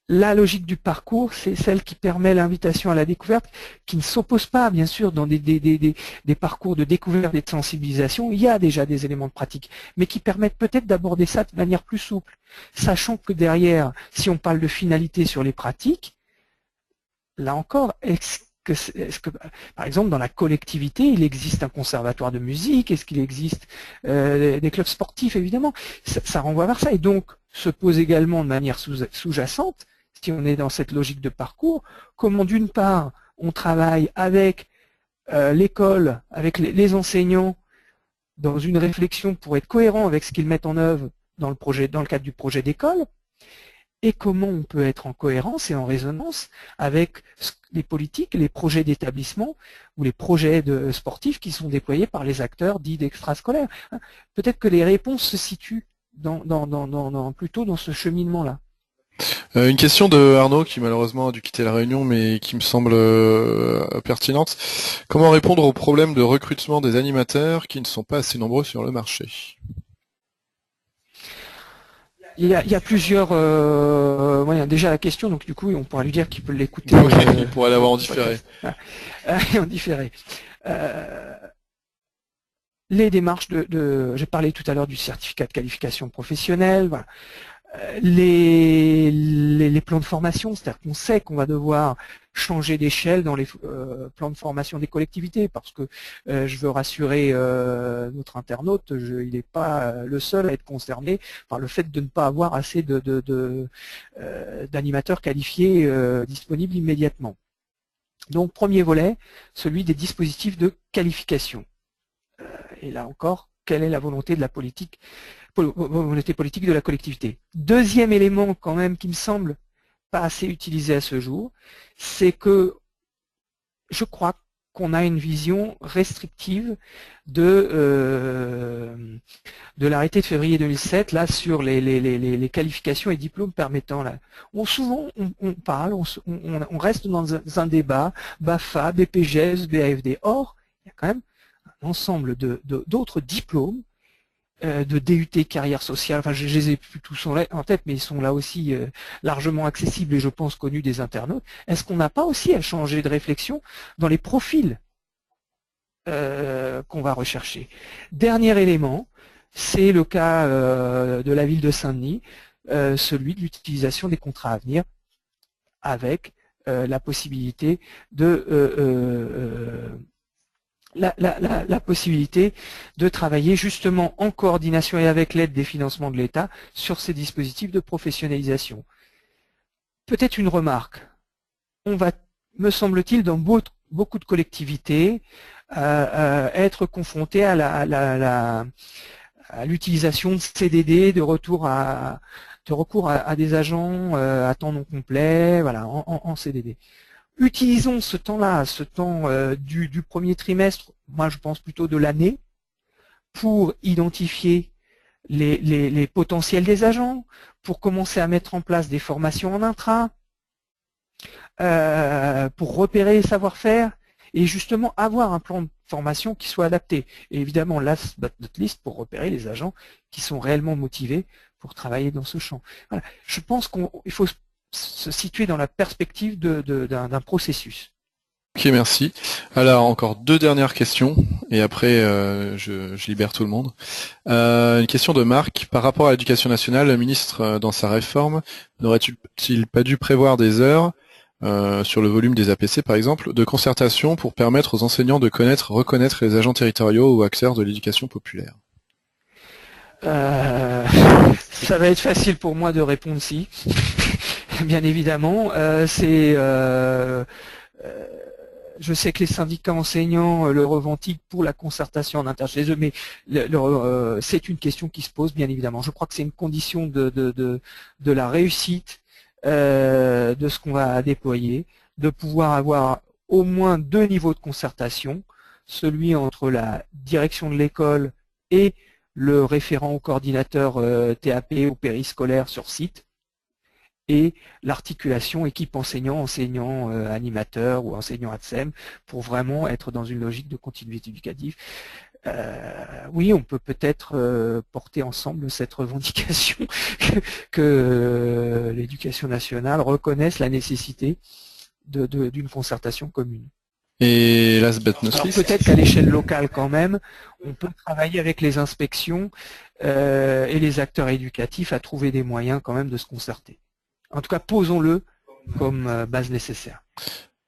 la logique du parcours, c'est celle qui permet l'invitation à la découverte, qui ne s'oppose pas, bien sûr, dans des parcours de découverte et de sensibilisation. Il y a déjà des éléments de pratique, mais qui permettent peut-être d'aborder ça de manière plus souple, sachant que derrière, si on parle de finalité sur les pratiques, là encore, est-ce que, par exemple, dans la collectivité, il existe un conservatoire de musique? Est-ce qu'il existe des clubs sportifs? Évidemment, ça renvoie vers ça. Et donc, se pose également de manière sous-jacente, si on est dans cette logique de parcours, comment d'une part, on travaille avec l'école, avec les enseignants, dans une réflexion pour être cohérent avec ce qu'ils mettent en œuvre dans le cadre du projet d'école, et comment on peut être en cohérence et en résonance avec les politiques, les projets d'établissement ou les projets sportifs qui sont déployés par les acteurs dits d'extrascolaires. Peut-être que les réponses se situent plutôt dans ce cheminement-là. Une question de Arnaud qui malheureusement a dû quitter la réunion mais qui me semble pertinente. Comment répondre au problème de recrutement des animateurs qui ne sont pas assez nombreux sur le marché? Il y a plusieurs moyens. Déjà la question, donc du coup on pourra lui dire qu'il peut l'écouter. Il pourra l'avoir en différé. En différé. Les démarches j'ai parlé tout à l'heure du certificat de qualification professionnelle, voilà. Les plans de formation, c'est-à-dire qu'on sait qu'on va devoir changer d'échelle dans les plans de formation des collectivités, parce que je veux rassurer notre internaute, il n'est pas le seul à être concerné par le fait de ne pas avoir assez d'animateurs qualifiés disponibles immédiatement. Donc premier volet, celui des dispositifs de qualification. Et là encore, quelle est la volonté de la politique de la collectivité. Deuxième élément quand même qui me semble pas assez utilisé à ce jour, c'est que je crois qu'on a une vision restrictive de l'arrêté de février 2007 là sur les qualifications et diplômes permettant là. Souvent on parle, on reste dans un débat BAFA, BPGES, BAFD. Or, il y a quand même un ensemble d'autres diplômes de DUT carrière sociale, enfin je les ai plus tous en tête, mais ils sont là aussi largement accessibles et je pense connus des internautes. Est-ce qu'on n'a pas aussi à changer de réflexion dans les profils qu'on va rechercher? Dernier élément, c'est le cas de la ville de Saint-Denis, celui de l'utilisation des contrats à venir avec la possibilité de la possibilité de travailler justement en coordination et avec l'aide des financements de l'État sur ces dispositifs de professionnalisation. Peut-être une remarque. On va, me semble-t-il, dans beaucoup de collectivités, être confronté à l'utilisation de CDD, de recours à des agents à temps non complet, voilà, en CDD. Utilisons ce temps-là, ce temps du premier trimestre, moi je pense plutôt de l'année, pour identifier les potentiels des agents, pour commencer à mettre en place des formations en intra, pour repérer les savoir-faire et justement avoir un plan de formation qui soit adapté. Et évidemment, last but not least, pour repérer les agents qui sont réellement motivés pour travailler dans ce champ. Voilà. Je pense qu'il faut se situer dans la perspective d'un processus. Ok, merci. Alors, encore deux dernières questions, et après, je libère tout le monde. Une question de Marc. Par rapport à l'éducation nationale, le ministre, dans sa réforme, n'aurait-il pas dû prévoir des heures, sur le volume des APC par exemple, de concertation pour permettre aux enseignants de reconnaître les agents territoriaux ou acteurs de l'éducation populaire? Ça va être facile pour moi de répondre si. Bien évidemment, je sais que les syndicats enseignants le revendiquent pour la concertation en interne chez eux, mais c'est une question qui se pose bien évidemment. Je crois que c'est une condition de la réussite de ce qu'on va déployer, de pouvoir avoir au moins 2 niveaux de concertation, celui entre la direction de l'école et le référent ou coordinateur TAP ou périscolaire sur site, et l'articulation équipe enseignant, enseignant animateur ou enseignant ATSEM pour vraiment être dans une logique de continuité éducative. Oui, on peut peut-être porter ensemble cette revendication que l'éducation nationale reconnaisse la nécessité d'une concertation commune. Et last but not Alors least, peut-être qu'à l'échelle locale quand même, on peut travailler avec les inspections et les acteurs éducatifs à trouver des moyens quand même de se concerter. En tout cas, posons-le comme base nécessaire.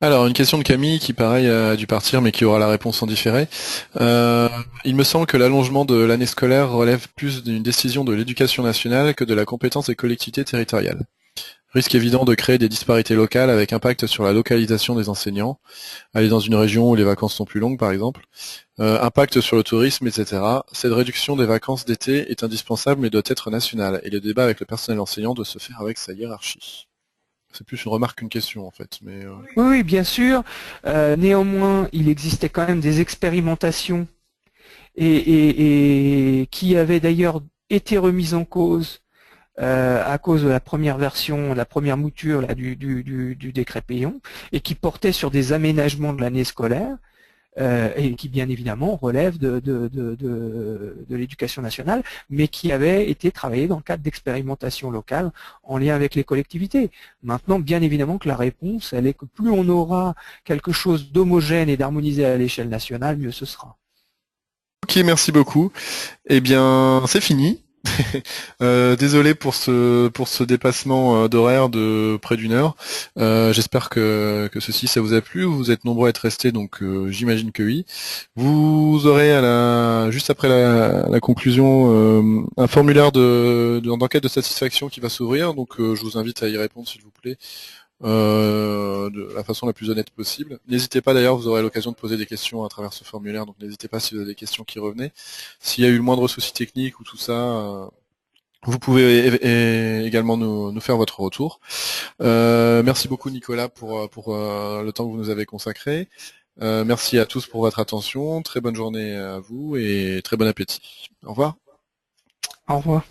alors une question de Camille qui pareil a dû partir mais qui aura la réponse en différé. Il me semble que l'allongement de l'année scolaire relève plus d'une décision de l'éducation nationale que de la compétence des collectivités territoriales. Risque évident de créer des disparités locales avec impact sur la localisation des enseignants, aller dans une région où les vacances sont plus longues par exemple, impact sur le tourisme, etc. Cette réduction des vacances d'été est indispensable mais doit être nationale, et le débat avec le personnel enseignant doit se faire avec sa hiérarchie. C'est plus une remarque qu'une question en fait. Mais Oui, bien sûr. Néanmoins, il existait quand même des expérimentations et qui avaient d'ailleurs été remises en cause à cause de la première version, la première mouture là, du décret Payon, et qui portait sur des aménagements de l'année scolaire, et qui bien évidemment relèvent de l'éducation nationale, mais qui avaient été travaillés dans le cadre d'expérimentation locale en lien avec les collectivités. Maintenant, bien évidemment que la réponse, elle est que plus on aura quelque chose d'homogène et d'harmonisé à l'échelle nationale, mieux ce sera. ok, merci beaucoup. Eh bien, c'est fini. Désolé pour ce dépassement d'horaire de près d'une heure. J'espère que ceci ça vous a plu. Vous êtes nombreux à être restés, donc j'imagine que oui. Vous aurez juste après la conclusion un formulaire d'enquête de satisfaction qui va s'ouvrir. Donc je vous invite à y répondre s'il vous plaît. De la façon la plus honnête possible. N'hésitez pas d'ailleurs, vous aurez l'occasion de poser des questions à travers ce formulaire, donc n'hésitez pas si vous avez des questions qui revenaient. S'il y a eu le moindre souci technique ou tout ça, vous pouvez également nous faire votre retour. Merci beaucoup Nicolas pour le temps que vous nous avez consacré. Merci à tous pour votre attention, très bonne journée à vous et très bon appétit. Au revoir. Au revoir.